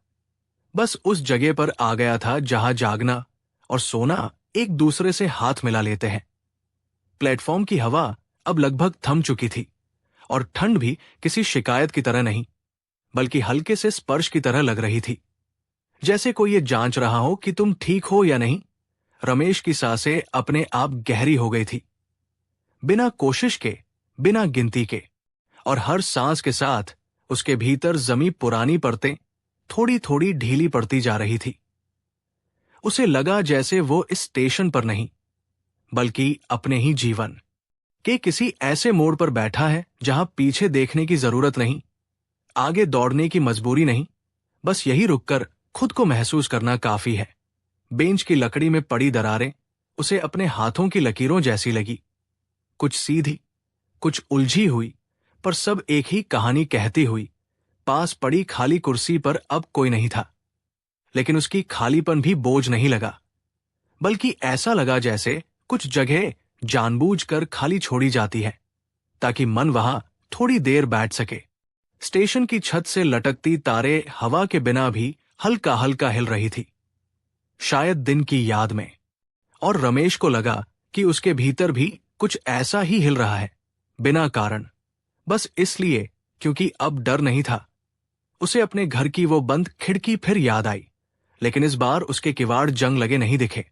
बस उस जगह पर आ गया था जहां जागना और सोना एक दूसरे से हाथ मिला लेते हैं। प्लेटफॉर्म की हवा अब लगभग थम चुकी थी, और ठंड भी किसी शिकायत की तरह नहीं, बल्कि हल्के से स्पर्श की तरह लग रही थी, जैसे कोई ये जांच रहा हो कि तुम ठीक हो या नहीं। रमेश की सांसें अपने आप गहरी हो गई थी, बिना कोशिश के, बिना गिनती के, और हर सांस के साथ उसके भीतर जमी पुरानी परतें थोड़ी थोड़ी ढीली पड़ती जा रही थी। उसे लगा जैसे वो इस स्टेशन पर नहीं, बल्कि अपने ही जीवन के किसी ऐसे मोड़ पर बैठा है जहां पीछे देखने की जरूरत नहीं, आगे दौड़ने की मजबूरी नहीं, बस यही रुककर खुद को महसूस करना काफी है। बेंच की लकड़ी में पड़ी दरारें उसे अपने हाथों की लकीरों जैसी लगी, कुछ सीधी, कुछ उलझी हुई, पर सब एक ही कहानी कहती हुई। पास पड़ी खाली कुर्सी पर अब कोई नहीं था, लेकिन उसकी खालीपन भी बोझ नहीं लगा, बल्कि ऐसा लगा जैसे कुछ जगह जानबूझकर खाली छोड़ी जाती है, ताकि मन वहां थोड़ी देर बैठ सके। स्टेशन की छत से लटकती तारें हवा के बिना भी हल्का हल्का हिल रही थी, शायद दिन की याद में। और रमेश को लगा कि उसके भीतर भी कुछ ऐसा ही हिल रहा है, बिना कारण, बस इसलिए क्योंकि अब डर नहीं था। उसे अपने घर की वो बंद खिड़की फिर याद आई, लेकिन इस बार उसके किवाड़ जंग लगे नहीं दिखे,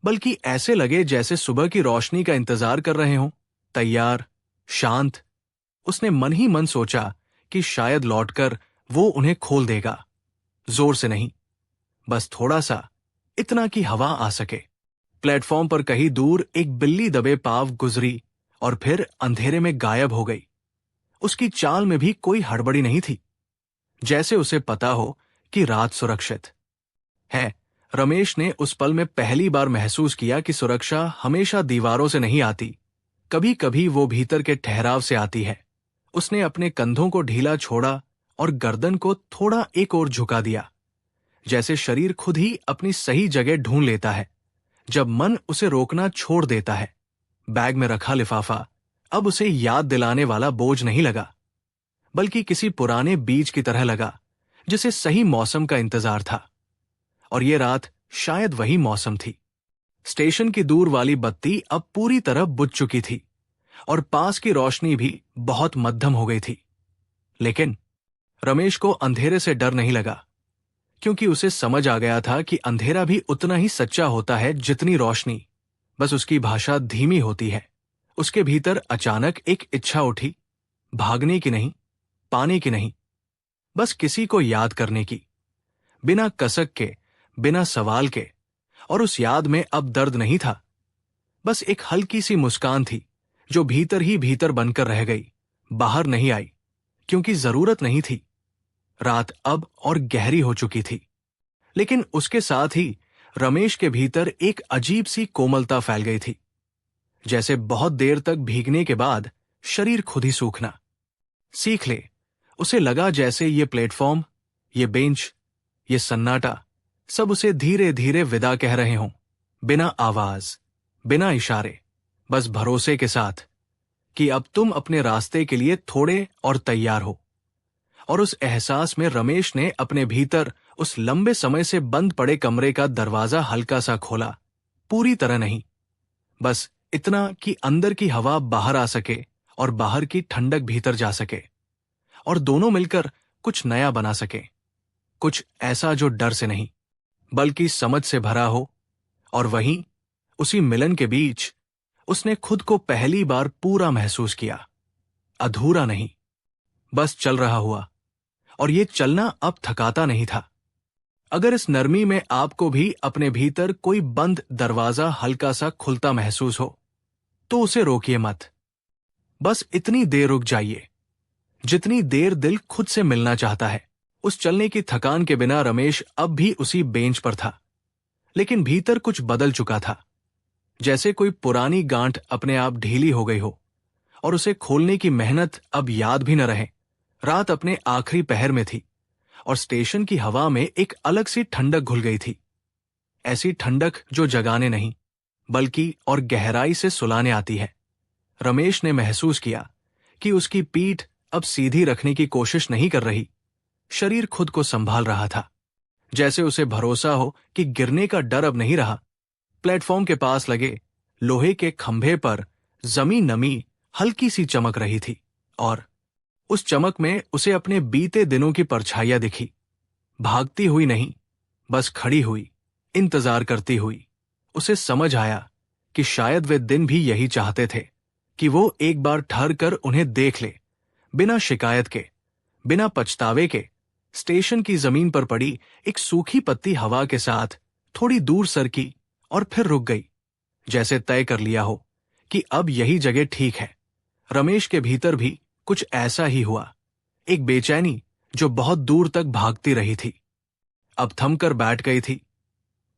बल्कि ऐसे लगे जैसे सुबह की रोशनी का इंतजार कर रहे हों, तैयार, शांत। उसने मन ही मन सोचा कि शायद लौटकर वो उन्हें खोल देगा, जोर से नहीं, बस थोड़ा सा, इतना कि हवा आ सके। प्लेटफॉर्म पर कहीं दूर एक बिल्ली दबे पांव गुजरी और फिर अंधेरे में गायब हो गई। उसकी चाल में भी कोई हड़बड़ी नहीं थी, जैसे उसे पता हो कि रात सुरक्षित है। रमेश ने उस पल में पहली बार महसूस किया कि सुरक्षा हमेशा दीवारों से नहीं आती, कभी कभी वो भीतर के ठहराव से आती है। उसने अपने कंधों को ढीला छोड़ा और गर्दन को थोड़ा एक ओर झुका दिया, जैसे शरीर खुद ही अपनी सही जगह ढूंढ लेता है जब मन उसे रोकना छोड़ देता है। बैग में रखा लिफाफा अब उसे याद दिलाने वाला बोझ नहीं लगा, बल्कि किसी पुराने बीज की तरह लगा जिसे सही मौसम का इंतजार था। और ये रात शायद वही मौसम थी। स्टेशन की दूर वाली बत्ती अब पूरी तरह बुझ चुकी थी और पास की रोशनी भी बहुत मध्यम हो गई थी। लेकिन रमेश को अंधेरे से डर नहीं लगा, क्योंकि उसे समझ आ गया था कि अंधेरा भी उतना ही सच्चा होता है जितनी रोशनी, बस उसकी भाषा धीमी होती है। उसके भीतर अचानक एक इच्छा उठी, भागने की नहीं, पाने की नहीं, बस किसी को याद करने की, बिना कसक के, बिना सवाल के। और उस याद में अब दर्द नहीं था, बस एक हल्की सी मुस्कान थी जो भीतर ही भीतर बनकर रह गई, बाहर नहीं आई, क्योंकि जरूरत नहीं थी। रात अब और गहरी हो चुकी थी, लेकिन उसके साथ ही रमेश के भीतर एक अजीब सी कोमलता फैल गई थी, जैसे बहुत देर तक भीगने के बाद शरीर खुद ही सूखना सीख ले। उसे लगा जैसे ये प्लेटफॉर्म ये बेंच, ये सन्नाटा, सब उसे धीरे धीरे विदा कह रहे हों, बिना आवाज, बिना इशारे, बस भरोसे के साथ कि अब तुम अपने रास्ते के लिए थोड़े और तैयार हो। और उस एहसास में रमेश ने अपने भीतर उस लंबे समय से बंद पड़े कमरे का दरवाजा हल्का सा खोला, पूरी तरह नहीं, बस इतना कि अंदर की हवा बाहर आ सके और बाहर की ठंडक भीतर जा सके, और दोनों मिलकर कुछ नया बना सके, कुछ ऐसा जो डर से नहीं बल्कि समझ से भरा हो। और वहीं उसी मिलन के बीच उसने खुद को पहली बार पूरा महसूस किया, अधूरा नहीं, बस चल रहा हुआ। और ये चलना अब थकाता नहीं था। अगर इस नरमी में आपको भी अपने भीतर कोई बंद दरवाजा हल्का सा खुलता महसूस हो तो उसे रोकिए मत। बस इतनी देर रुक जाइए जितनी देर दिल खुद से मिलना चाहता है। उस चलने की थकान के बिना रमेश अब भी उसी बेंच पर था, लेकिन भीतर कुछ बदल चुका था, जैसे कोई पुरानी गांठ अपने आप ढीली हो गई हो और उसे खोलने की मेहनत अब याद भी न रहे। रात अपने आखिरी पहर में थी और स्टेशन की हवा में एक अलग सी ठंडक घुल गई थी, ऐसी ठंडक जो जगाने नहीं बल्कि और गहराई से सुलाने आती है। रमेश ने महसूस किया कि उसकी पीठ अब सीधी रखने की कोशिश नहीं कर रही, शरीर खुद को संभाल रहा था, जैसे उसे भरोसा हो कि गिरने का डर अब नहीं रहा। प्लेटफॉर्म के पास लगे लोहे के खंभे पर जमीन नमी हल्की सी चमक रही थी और उस चमक में उसे अपने बीते दिनों की परछाइयां दिखी, भागती हुई नहीं, बस खड़ी हुई, इंतजार करती हुई। उसे समझ आया कि शायद वे दिन भी यही चाहते थे कि वो एक बार ठहर कर उन्हें देख ले, बिना शिकायत के, बिना पछतावे के। स्टेशन की जमीन पर पड़ी एक सूखी पत्ती हवा के साथ थोड़ी दूर सरकी और फिर रुक गई, जैसे तय कर लिया हो कि अब यही जगह ठीक है। रमेश के भीतर भी कुछ ऐसा ही हुआ, एक बेचैनी जो बहुत दूर तक भागती रही थी, अब थमकर बैठ गई थी।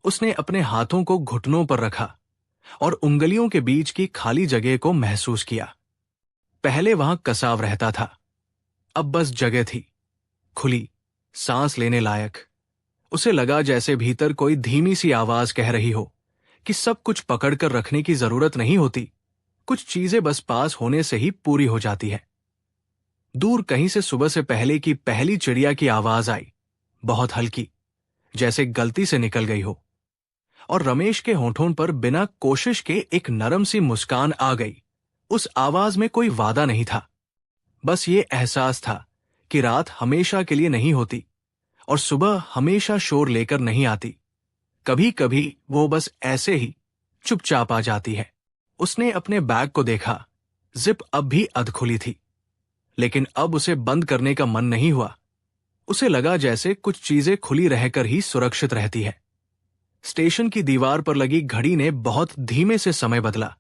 उसने अपने हाथों को घुटनों पर रखा और उंगलियों के बीच की खाली जगह को महसूस किया। पहले वहां कसाव रहता था, अब बस जगह थी, खुली, सांस लेने लायक। उसे लगा जैसे भीतर कोई धीमी सी आवाज कह रही हो कि सब कुछ पकड़कर रखने की जरूरत नहीं होती, कुछ चीजें बस पास होने से ही पूरी हो जाती है। दूर कहीं से सुबह से पहले की पहली चिड़िया की आवाज आई, बहुत हल्की, जैसे गलती से निकल गई हो, और रमेश के होठों पर बिना कोशिश के एक नरम सी मुस्कान आ गई। उस आवाज में कोई वादा नहीं था, बस ये एहसास था कि रात हमेशा के लिए नहीं होती और सुबह हमेशा शोर लेकर नहीं आती। कभी कभी वो बस ऐसे ही चुपचाप आ जाती है। उसने अपने बैग को देखा, जिप अब भी अधखुली थी, लेकिन अब उसे बंद करने का मन नहीं हुआ। उसे लगा जैसे कुछ चीजें खुली रहकर ही सुरक्षित रहती है। स्टेशन की दीवार पर लगी घड़ी ने बहुत धीमे से समय बदला,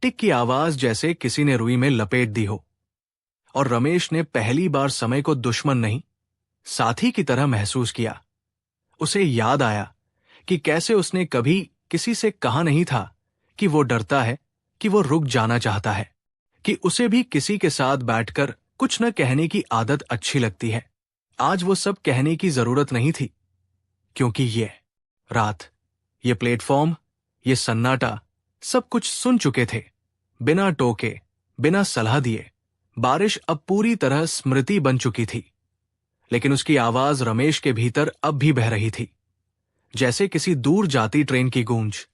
टिक की आवाज जैसे किसी ने रुई में लपेट दी हो। और रमेश ने पहली बार समय को दुश्मन नहीं, साथी की तरह महसूस किया। उसे याद आया कि कैसे उसने कभी किसी से कहा नहीं था कि वो डरता है, कि वो रुक जाना चाहता है, कि उसे भी किसी के साथ बैठकर कुछ न कहने की आदत अच्छी लगती है। आज वो सब कहने की जरूरत नहीं थी, क्योंकि ये रात, ये प्लेटफॉर्म, ये सन्नाटा सब कुछ सुन चुके थे, बिना टोके, बिना सलाह दिए। बारिश अब पूरी तरह स्मृति बन चुकी थी, लेकिन उसकी आवाज रमेश के भीतर अब भी बह रही थी, जैसे किसी दूर जाती ट्रेन की गूंज,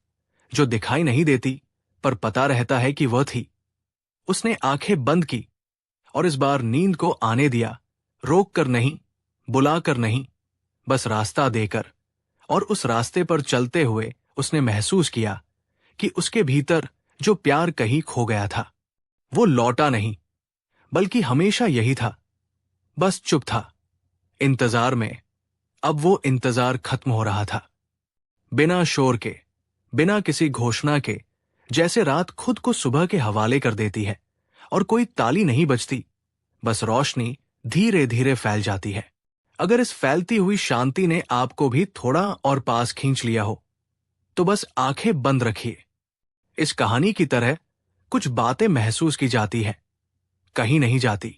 जो दिखाई नहीं देती पर पता रहता है कि वह थी। उसने आंखें बंद की और इस बार नींद को आने दिया, रोक कर नहीं, बुलाकर नहीं, बस रास्ता देकर। और उस रास्ते पर चलते हुए उसने महसूस किया कि उसके भीतर जो प्यार कहीं खो गया था, वो लौटा नहीं, बल्कि हमेशा यही था, बस चुप था, इंतजार में। अब वो इंतजार खत्म हो रहा था, बिना शोर के, बिना किसी घोषणा के, जैसे रात खुद को सुबह के हवाले कर देती है और कोई ताली नहीं बजती, बस रोशनी धीरे धीरे फैल जाती है। अगर इस फैलती हुई शांति ने आपको भी थोड़ा और पास खींच लिया हो तो बस आंखें बंद रखिए। इस कहानी की तरह कुछ बातें महसूस की जाती है, कहीं नहीं जाती,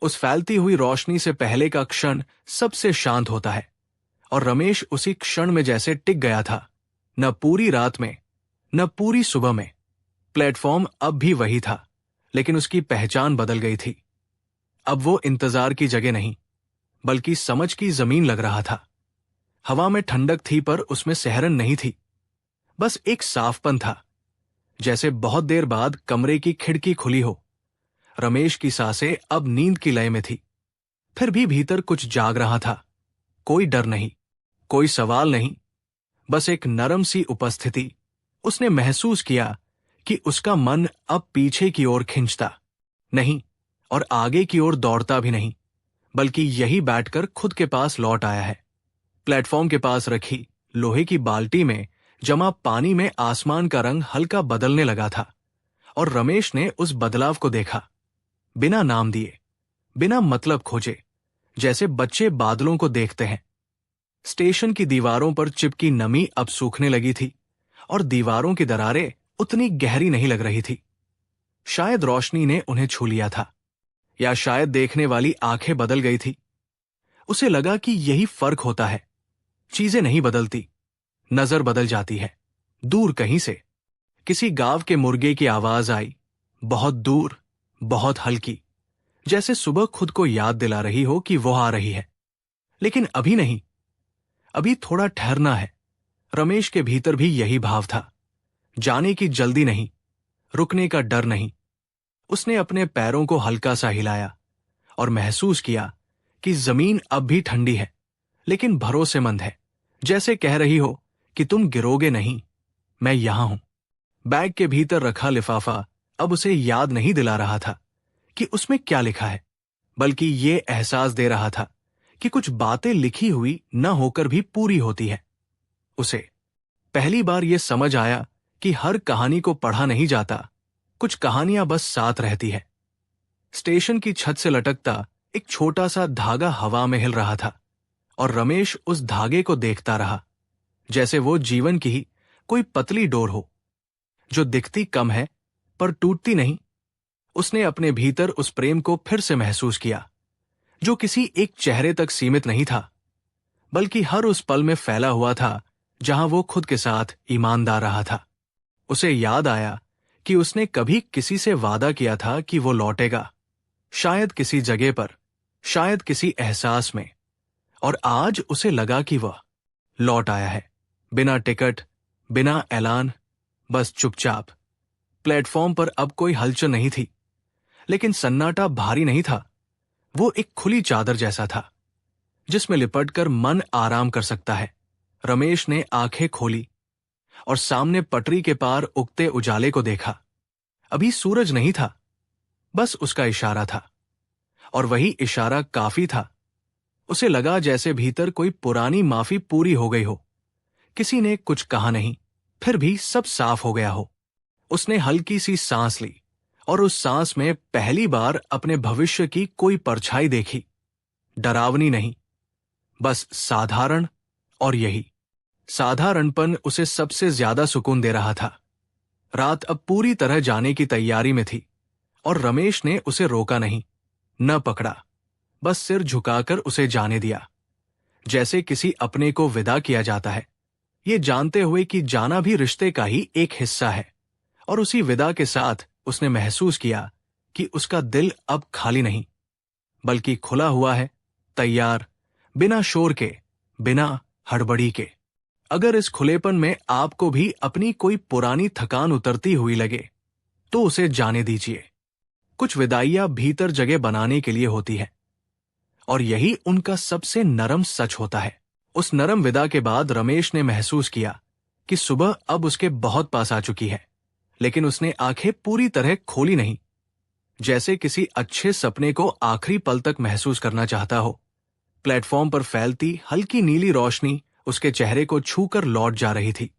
उस फैलती हुई रोशनी से पहले का क्षण सबसे शांत होता है, और रमेश उसी क्षण में जैसे टिक गया था। न पूरी रात में, न पूरी सुबह में। प्लेटफॉर्म अब भी वही था, लेकिन उसकी पहचान बदल गई थी। अब वो इंतजार की जगह नहीं, बल्कि समझ की जमीन लग रहा था। हवा में ठंडक थी, पर उसमें सहरन नहीं थी। बस एक साफपन था, जैसे बहुत देर बाद कमरे की खिड़की खुली हो। रमेश की सांसें अब नींद की लय में थी, फिर भी भीतर कुछ जाग रहा था। कोई डर नहीं, कोई सवाल नहीं, बस एक नरम सी उपस्थिति। उसने महसूस किया कि उसका मन अब पीछे की ओर खिंचता नहीं और आगे की ओर दौड़ता भी नहीं, बल्कि यही बैठकर खुद के पास लौट आया है। प्लेटफॉर्म के पास रखी लोहे की बाल्टी में जमा पानी में आसमान का रंग हल्का बदलने लगा था, और रमेश ने उस बदलाव को देखा। बिना नाम दिए, बिना मतलब खोजे, जैसे बच्चे बादलों को देखते हैं। स्टेशन की दीवारों पर चिपकी नमी अब सूखने लगी थी, और दीवारों की दरारें उतनी गहरी नहीं लग रही थी। शायद रोशनी ने उन्हें छू लिया था, या शायद देखने वाली आंखें बदल गई थी। उसे लगा कि यही फर्क होता है। चीजें नहीं बदलती, नजर बदल जाती है। दूर कहीं से किसी गांव के मुर्गे की आवाज आई, बहुत दूर, बहुत हल्की, जैसे सुबह खुद को याद दिला रही हो कि वो आ रही है। लेकिन अभी नहीं, अभी थोड़ा ठहरना है। रमेश के भीतर भी यही भाव था। जाने की जल्दी नहीं, रुकने का डर नहीं। उसने अपने पैरों को हल्का सा हिलाया और महसूस किया कि जमीन अब भी ठंडी है, लेकिन भरोसेमंद है, जैसे कह रही हो कि तुम गिरोगे नहीं, मैं यहां हूं। बैग के भीतर रखा लिफाफा अब उसे याद नहीं दिला रहा था कि उसमें क्या लिखा है, बल्कि ये एहसास दे रहा था कि कुछ बातें लिखी हुई न होकर भी पूरी होती है। उसे पहली बार यह समझ आया कि हर कहानी को पढ़ा नहीं जाता, कुछ कहानियां बस साथ रहती है। स्टेशन की छत से लटकता एक छोटा सा धागा हवा में हिल रहा था, और रमेश उस धागे को देखता रहा, जैसे वो जीवन की ही कोई पतली डोर हो, जो दिखती कम है पर टूटती नहीं। उसने अपने भीतर उस प्रेम को फिर से महसूस किया, जो किसी एक चेहरे तक सीमित नहीं था, बल्कि हर उस पल में फैला हुआ था जहां वो खुद के साथ ईमानदार रहा था। उसे याद आया कि उसने कभी किसी से वादा किया था कि वो लौटेगा, शायद किसी जगह पर, शायद किसी एहसास में, और आज उसे लगा कि वह लौट आया है, बिना टिकट, बिना ऐलान, बस चुपचाप। प्लेटफॉर्म पर अब कोई हलचल नहीं थी, लेकिन सन्नाटा भारी नहीं था। वो एक खुली चादर जैसा था, जिसमें लिपटकर मन आराम कर सकता है। रमेश ने आंखें खोली और सामने पटरी के पार उगते उजाले को देखा। अभी सूरज नहीं था, बस उसका इशारा था, और वही इशारा काफी था। उसे लगा जैसे भीतर कोई पुरानी माफी पूरी हो गई हो। किसी ने कुछ कहा नहीं, फिर भी सब साफ हो गया हो। उसने हल्की सी सांस ली, और उस सांस में पहली बार अपने भविष्य की कोई परछाई देखी। डरावनी नहीं, बस साधारण, और यही साधारणपन उसे सबसे ज्यादा सुकून दे रहा था। रात अब पूरी तरह जाने की तैयारी में थी, और रमेश ने उसे रोका नहीं, न पकड़ा, बस सिर झुकाकर उसे जाने दिया, जैसे किसी अपने को विदा किया जाता है, ये जानते हुए कि जाना भी रिश्ते का ही एक हिस्सा है। और उसी विदा के साथ उसने महसूस किया कि उसका दिल अब खाली नहीं, बल्कि खुला हुआ है, तैयार, बिना शोर के, बिना हड़बड़ी के। अगर इस खुलेपन में आपको भी अपनी कोई पुरानी थकान उतरती हुई लगे, तो उसे जाने दीजिए। कुछ विदाइयां भीतर जगह बनाने के लिए होती है, और यही उनका सबसे नरम सच होता है। उस नरम विदा के बाद रमेश ने महसूस किया कि सुबह अब उसके बहुत पास आ चुकी है, लेकिन उसने आंखें पूरी तरह खोली नहीं, जैसे किसी अच्छे सपने को आखिरी पल तक महसूस करना चाहता हो। प्लेटफॉर्म पर फैलती हल्की नीली रोशनी उसके चेहरे को छूकर लौट जा रही थी,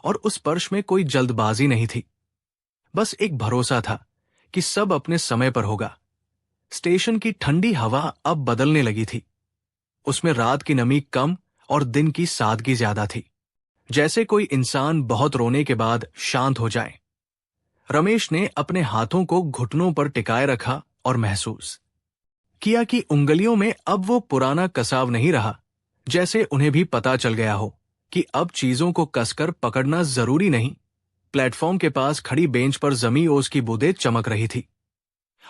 और उस स्पर्श में कोई जल्दबाजी नहीं थी, बस एक भरोसा था कि सब अपने समय पर होगा। स्टेशन की ठंडी हवा अब बदलने लगी थी। उसमें रात की नमी कम और दिन की सादगी ज्यादा थी, जैसे कोई इंसान बहुत रोने के बाद शांत हो जाए। रमेश ने अपने हाथों को घुटनों पर टिकाए रखा और महसूस किया कि उंगलियों में अब वो पुराना कसाव नहीं रहा, जैसे उन्हें भी पता चल गया हो कि अब चीजों को कसकर पकड़ना जरूरी नहीं। प्लेटफॉर्म के पास खड़ी बेंच पर जमी ओस की बूंदें चमक रही थी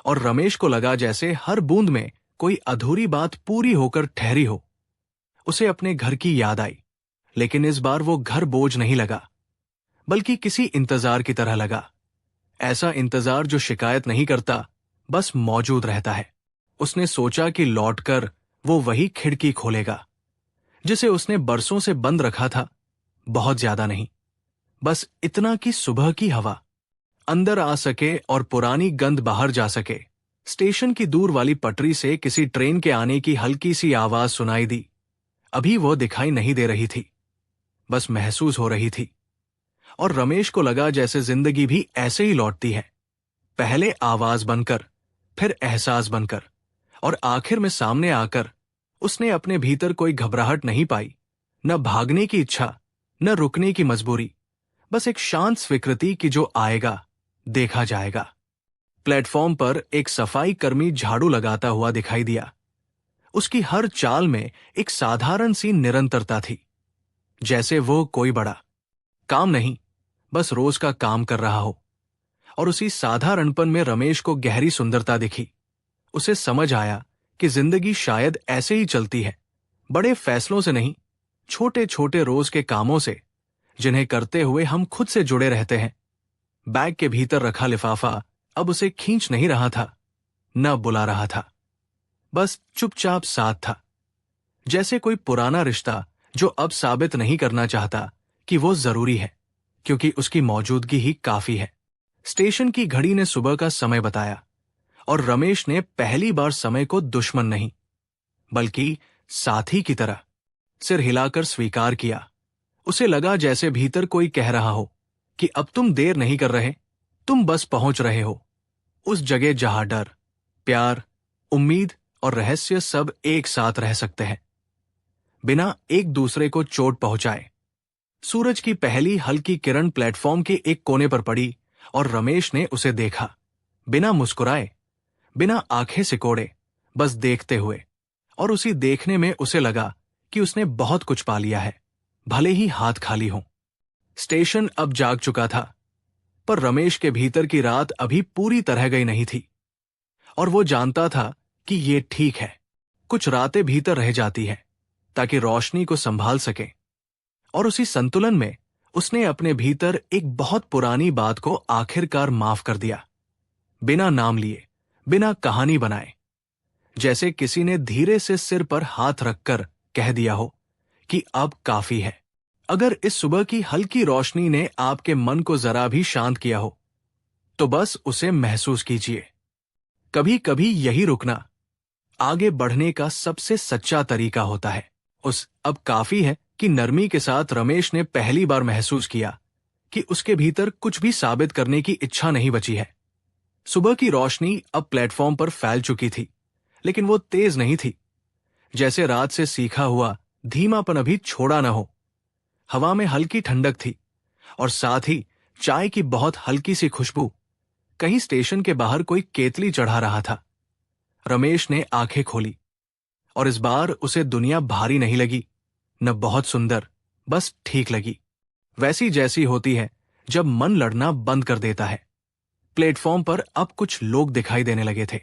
और रमेश को लगा जैसे हर बूंद में कोई अधूरी बात पूरी होकर ठहरी हो। उसे अपने घर की याद आई, लेकिन इस बार वो घर बोझ नहीं लगा, बल्कि किसी इंतजार की तरह लगा। ऐसा इंतजार जो शिकायत नहीं करता, बस मौजूद रहता है। उसने सोचा कि लौटकर वो वही खिड़की खोलेगा जिसे उसने बरसों से बंद रखा था। बहुत ज्यादा नहीं, बस इतना कि सुबह की हवा अंदर आ सके और पुरानी गंध बाहर जा सके। स्टेशन की दूर वाली पटरी से किसी ट्रेन के आने की हल्की सी आवाज सुनाई दी। अभी वो दिखाई नहीं दे रही थी, बस महसूस हो रही थी। और रमेश को लगा जैसे जिंदगी भी ऐसे ही लौटती है, पहले आवाज बनकर, फिर एहसास बनकर, और आखिर में सामने आकर। उसने अपने भीतर कोई घबराहट नहीं पाई, न भागने की इच्छा, न रुकने की मजबूरी, बस एक शांत स्वीकृति कि जो आएगा देखा जाएगा। प्लेटफॉर्म पर एक सफाई कर्मी झाड़ू लगाता हुआ दिखाई दिया। उसकी हर चाल में एक साधारण सी निरंतरता थी, जैसे वो कोई बड़ा काम नहीं, बस रोज का काम कर रहा हो। और उसी साधारणपन में रमेश को गहरी सुंदरता दिखी। उसे समझ आया कि जिंदगी शायद ऐसे ही चलती है, बड़े फैसलों से नहीं, छोटे छोटे रोज के कामों से, जिन्हें करते हुए हम खुद से जुड़े रहते हैं। बैग के भीतर रखा लिफाफा अब उसे खींच नहीं रहा था, न बुला रहा था, बस चुपचाप साथ था। जैसे कोई पुराना रिश्ता जो अब साबित नहीं करना चाहता कि वो जरूरी है, क्योंकि उसकी मौजूदगी ही काफी है। स्टेशन की घड़ी ने सुबह का समय बताया और रमेश ने पहली बार समय को दुश्मन नहीं, बल्कि साथी की तरह सिर हिलाकर स्वीकार किया। उसे लगा जैसे भीतर कोई कह रहा हो कि अब तुम देर नहीं कर रहे, तुम बस पहुंच रहे हो उस जगह जहां डर, प्यार, उम्मीद और रहस्य सब एक साथ रह सकते हैं, बिना एक दूसरे को चोट पहुंचाए। सूरज की पहली हल्की किरण प्लेटफॉर्म के एक कोने पर पड़ी और रमेश ने उसे देखा, बिना मुस्कुराए, बिना आंखें सिकोड़े, बस देखते हुए। और उसी देखने में उसे लगा कि उसने बहुत कुछ पा लिया है, भले ही हाथ खाली हो। स्टेशन अब जाग चुका था, पर रमेश के भीतर की रात अभी पूरी तरह गई नहीं थी। और वो जानता था कि ये ठीक है, कुछ रातें भीतर रह जाती हैं ताकि रोशनी को संभाल सके। और उसी संतुलन में उसने अपने भीतर एक बहुत पुरानी बात को आखिरकार माफ कर दिया, बिना नाम लिए, बिना कहानी बनाए। जैसे किसी ने धीरे से सिर पर हाथ रखकर कह दिया हो कि अब काफी है। अगर इस सुबह की हल्की रोशनी ने आपके मन को जरा भी शांत किया हो, तो बस उसे महसूस कीजिए। कभी कभी यही रुकना आगे बढ़ने का सबसे सच्चा तरीका होता है। उस अब काफी है कि नरमी के साथ रमेश ने पहली बार महसूस किया कि उसके भीतर कुछ भी साबित करने की इच्छा नहीं बची है। सुबह की रोशनी अब प्लेटफॉर्म पर फैल चुकी थी, लेकिन वो तेज नहीं थी। जैसे रात से सीखा हुआ धीमापन अभी छोड़ा न हो। हवा में हल्की ठंडक थी और साथ ही चाय की बहुत हल्की सी खुशबू। कहीं स्टेशन के बाहर कोई केतली चढ़ा रहा था। रमेश ने आंखें खोली और इस बार उसे दुनिया भारी नहीं लगी, न बहुत सुंदर, बस ठीक लगी, वैसी जैसी होती है जब मन लड़ना बंद कर देता है। प्लेटफॉर्म पर अब कुछ लोग दिखाई देने लगे थे।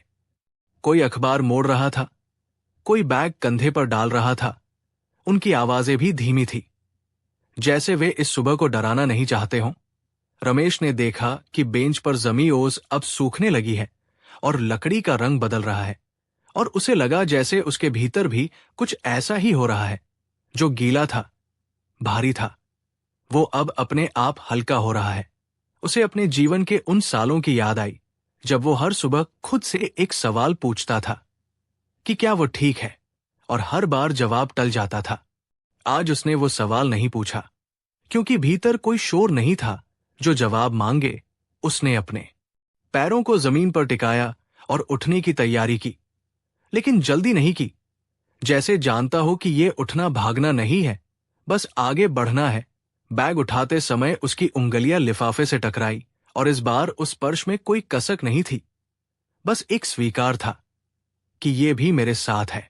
कोई अखबार मोड़ रहा था, कोई बैग कंधे पर डाल रहा था। उनकी आवाजें भी धीमी थी, जैसे वे इस सुबह को डराना नहीं चाहते हों। रमेश ने देखा कि बेंच पर जमी ओस अब सूखने लगी है और लकड़ी का रंग बदल रहा है, और उसे लगा जैसे उसके भीतर भी कुछ ऐसा ही हो रहा है। जो गीला था, भारी था, वो अब अपने आप हल्का हो रहा है। उसे अपने जीवन के उन सालों की याद आई जब वो हर सुबह खुद से एक सवाल पूछता था कि क्या वो ठीक है, और हर बार जवाब टल जाता था। आज उसने वो सवाल नहीं पूछा, क्योंकि भीतर कोई शोर नहीं था जो जवाब मांगे। उसने अपने पैरों को जमीन पर टिकाया और उठने की तैयारी की, लेकिन जल्दी नहीं की, जैसे जानता हो कि ये उठना भागना नहीं है, बस आगे बढ़ना है। बैग उठाते समय उसकी उंगलियां लिफाफे से टकराई, और इस बार उस स्पर्श में कोई कसक नहीं थी, बस एक स्वीकार था कि ये भी मेरे साथ है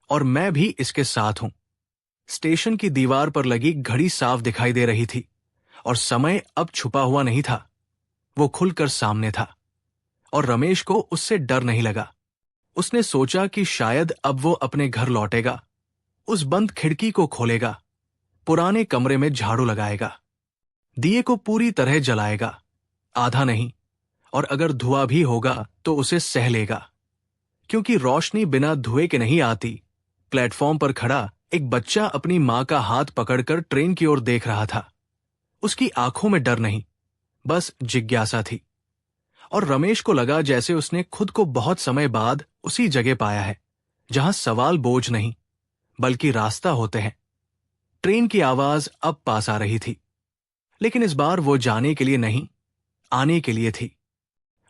और मैं भी इसके साथ हूं। स्टेशन की दीवार पर लगी घड़ी साफ दिखाई दे रही थी और समय अब छुपा हुआ नहीं था, वो खुलकर सामने था। और रमेश को उससे डर नहीं लगा। उसने सोचा कि शायद अब वो अपने घर लौटेगा, उस बंद खिड़की को खोलेगा, पुराने कमरे में झाड़ू लगाएगा, दिए को पूरी तरह जलाएगा, आधा नहीं, और अगर धुआं भी होगा तो उसे सह लेगा, क्योंकि रोशनी बिना धुएं के नहीं आती। प्लेटफॉर्म पर खड़ा एक बच्चा अपनी मां का हाथ पकड़कर ट्रेन की ओर देख रहा था। उसकी आंखों में डर नहीं, बस जिज्ञासा थी। और रमेश को लगा जैसे उसने खुद को बहुत समय बाद उसी जगह पाया है जहां सवाल बोझ नहीं बल्कि रास्ता होते हैं। ट्रेन की आवाज अब पास आ रही थी, लेकिन इस बार वो जाने के लिए नहीं, आने के लिए थी।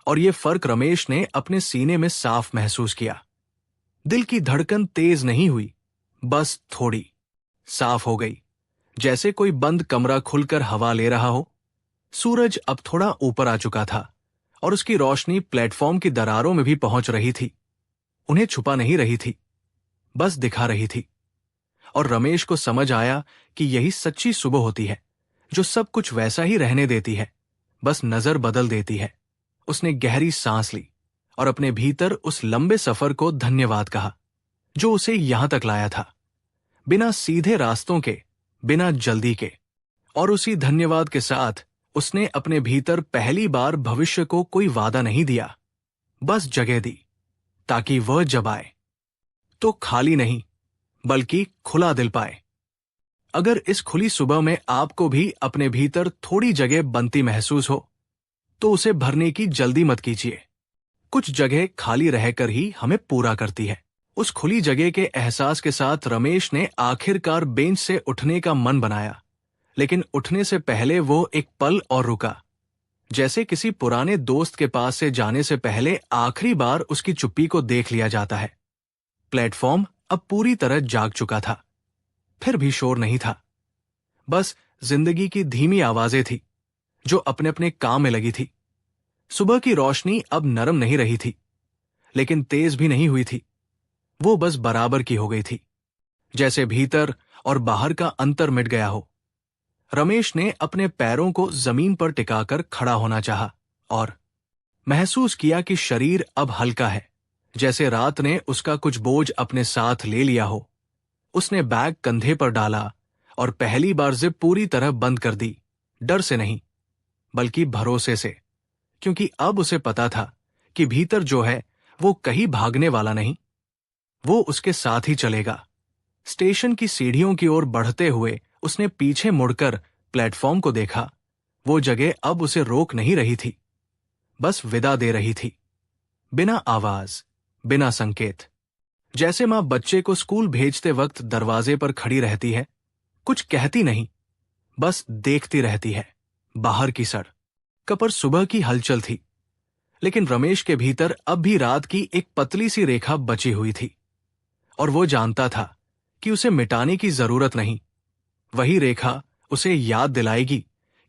और ये फर्क रमेश ने अपने सीने में साफ महसूस किया। दिल की धड़कन तेज नहीं हुई, बस थोड़ी साफ हो गई, जैसे कोई बंद कमरा खुलकर हवा ले रहा हो। सूरज अब थोड़ा ऊपर आ चुका था और उसकी रोशनी प्लेटफॉर्म की दरारों में भी पहुंच रही थी। उन्हें छुपा नहीं रही थी, बस दिखा रही थी। और रमेश को समझ आया कि यही सच्ची सुबह होती है, जो सब कुछ वैसा ही रहने देती है, बस नजर बदल देती है। उसने गहरी सांस ली और अपने भीतर उस लंबे सफर को धन्यवाद कहा जो उसे यहां तक लाया था, बिना सीधे रास्तों के, बिना जल्दी के। और उसी धन्यवाद के साथ उसने अपने भीतर पहली बार भविष्य को कोई वादा नहीं दिया, बस जगह दी, ताकि वह जब आए तो खाली नहीं बल्कि खुला दिल पाए। अगर इस खुली सुबह में आपको भी अपने भीतर थोड़ी जगह बनती महसूस हो, तो उसे भरने की जल्दी मत कीजिए। कुछ जगह खाली रहकर ही हमें पूरा करती है। उस खुली जगह के एहसास के साथ रमेश ने आखिरकार बेंच से उठने का मन बनाया, लेकिन उठने से पहले वो एक पल और रुका, जैसे किसी पुराने दोस्त के पास से जाने से पहले आखिरी बार उसकी चुप्पी को देख लिया जाता है। प्लेटफॉर्म अब पूरी तरह जाग चुका था, फिर भी शोर नहीं था, बस जिंदगी की धीमी आवाजें थी जो अपने अपने काम में लगी थी। सुबह की रोशनी अब नरम नहीं रही थी, लेकिन तेज भी नहीं हुई थी, वो बस बराबर की हो गई थी, जैसे भीतर और बाहर का अंतर मिट गया हो। रमेश ने अपने पैरों को जमीन पर टिकाकर खड़ा होना चाहा और महसूस किया कि शरीर अब हल्का है, जैसे रात ने उसका कुछ बोझ अपने साथ ले लिया हो। उसने बैग कंधे पर डाला और पहली बार जिप पूरी तरह बंद कर दी, डर से नहीं बल्कि भरोसे से, क्योंकि अब उसे पता था कि भीतर जो है वो कहीं भागने वाला नहीं, वो उसके साथ ही चलेगा। स्टेशन की सीढ़ियों की ओर बढ़ते हुए उसने पीछे मुड़कर प्लेटफॉर्म को देखा। वो जगह अब उसे रोक नहीं रही थी, बस विदा दे रही थी, बिना आवाज, बिना संकेत। जैसे मां बच्चे को स्कूल भेजते वक्त दरवाजे पर खड़ी रहती है, कुछ कहती नहीं, बस देखती रहती है। बाहर की सड़क पर सुबह की हलचल थी, लेकिन रमेश के भीतर अब भी रात की एक पतली सी रेखा बची हुई थी, और वो जानता था कि उसे मिटाने की जरूरत नहीं। वही रेखा उसे याद दिलाएगी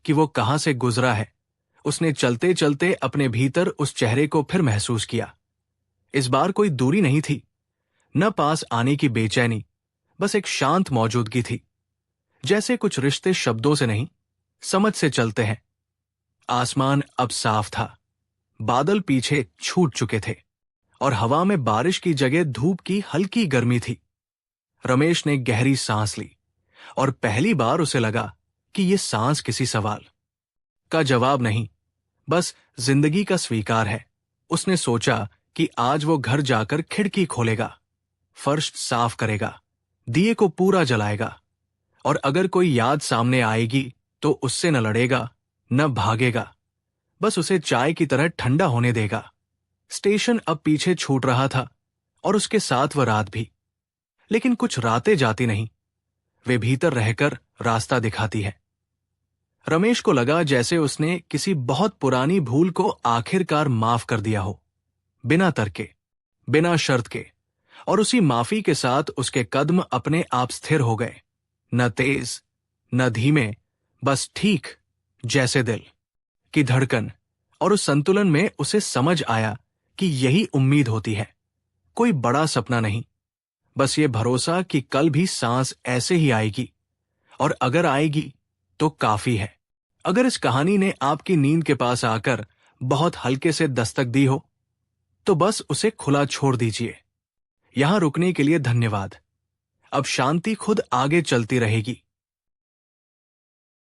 कि वो कहां से गुजरा है। उसने चलते चलते अपने भीतर उस चेहरे को फिर महसूस किया। इस बार कोई दूरी नहीं थी, न पास आने की बेचैनी, बस एक शांत मौजूदगी थी, जैसे कुछ रिश्ते शब्दों से नहीं, समझ से चलते हैं। आसमान अब साफ था, बादल पीछे छूट चुके थे और हवा में बारिश की जगह धूप की हल्की गर्मी थी। रमेश ने गहरी सांस ली और पहली बार उसे लगा कि ये सांस किसी सवाल का जवाब नहीं, बस जिंदगी का स्वीकार है। उसने सोचा कि आज वो घर जाकर खिड़की खोलेगा, फर्श साफ करेगा, दिए को पूरा जलाएगा, और अगर कोई याद सामने आएगी तो उससे न लड़ेगा, न भागेगा, बस उसे चाय की तरह ठंडा होने देगा। स्टेशन अब पीछे छूट रहा था और उसके साथ वह रात भी, लेकिन कुछ रातें जाती नहीं, वे भीतर रहकर रास्ता दिखाती है। रमेश को लगा जैसे उसने किसी बहुत पुरानी भूल को आखिरकार माफ कर दिया हो, बिना तर्के, बिना शर्त के। और उसी माफी के साथ उसके कदम अपने आप स्थिर हो गए, न तेज न धीमे, बस ठीक जैसे दिल की धड़कन। और उस संतुलन में उसे समझ आया कि यही उम्मीद होती है, कोई बड़ा सपना नहीं, बस ये भरोसा कि कल भी सांस ऐसे ही आएगी, और अगर आएगी तो काफी है। अगर इस कहानी ने आपकी नींद के पास आकर बहुत हल्के से दस्तक दी हो, तो बस उसे खुला छोड़ दीजिए। यहां रुकने के लिए धन्यवाद। अब शांति खुद आगे चलती रहेगी।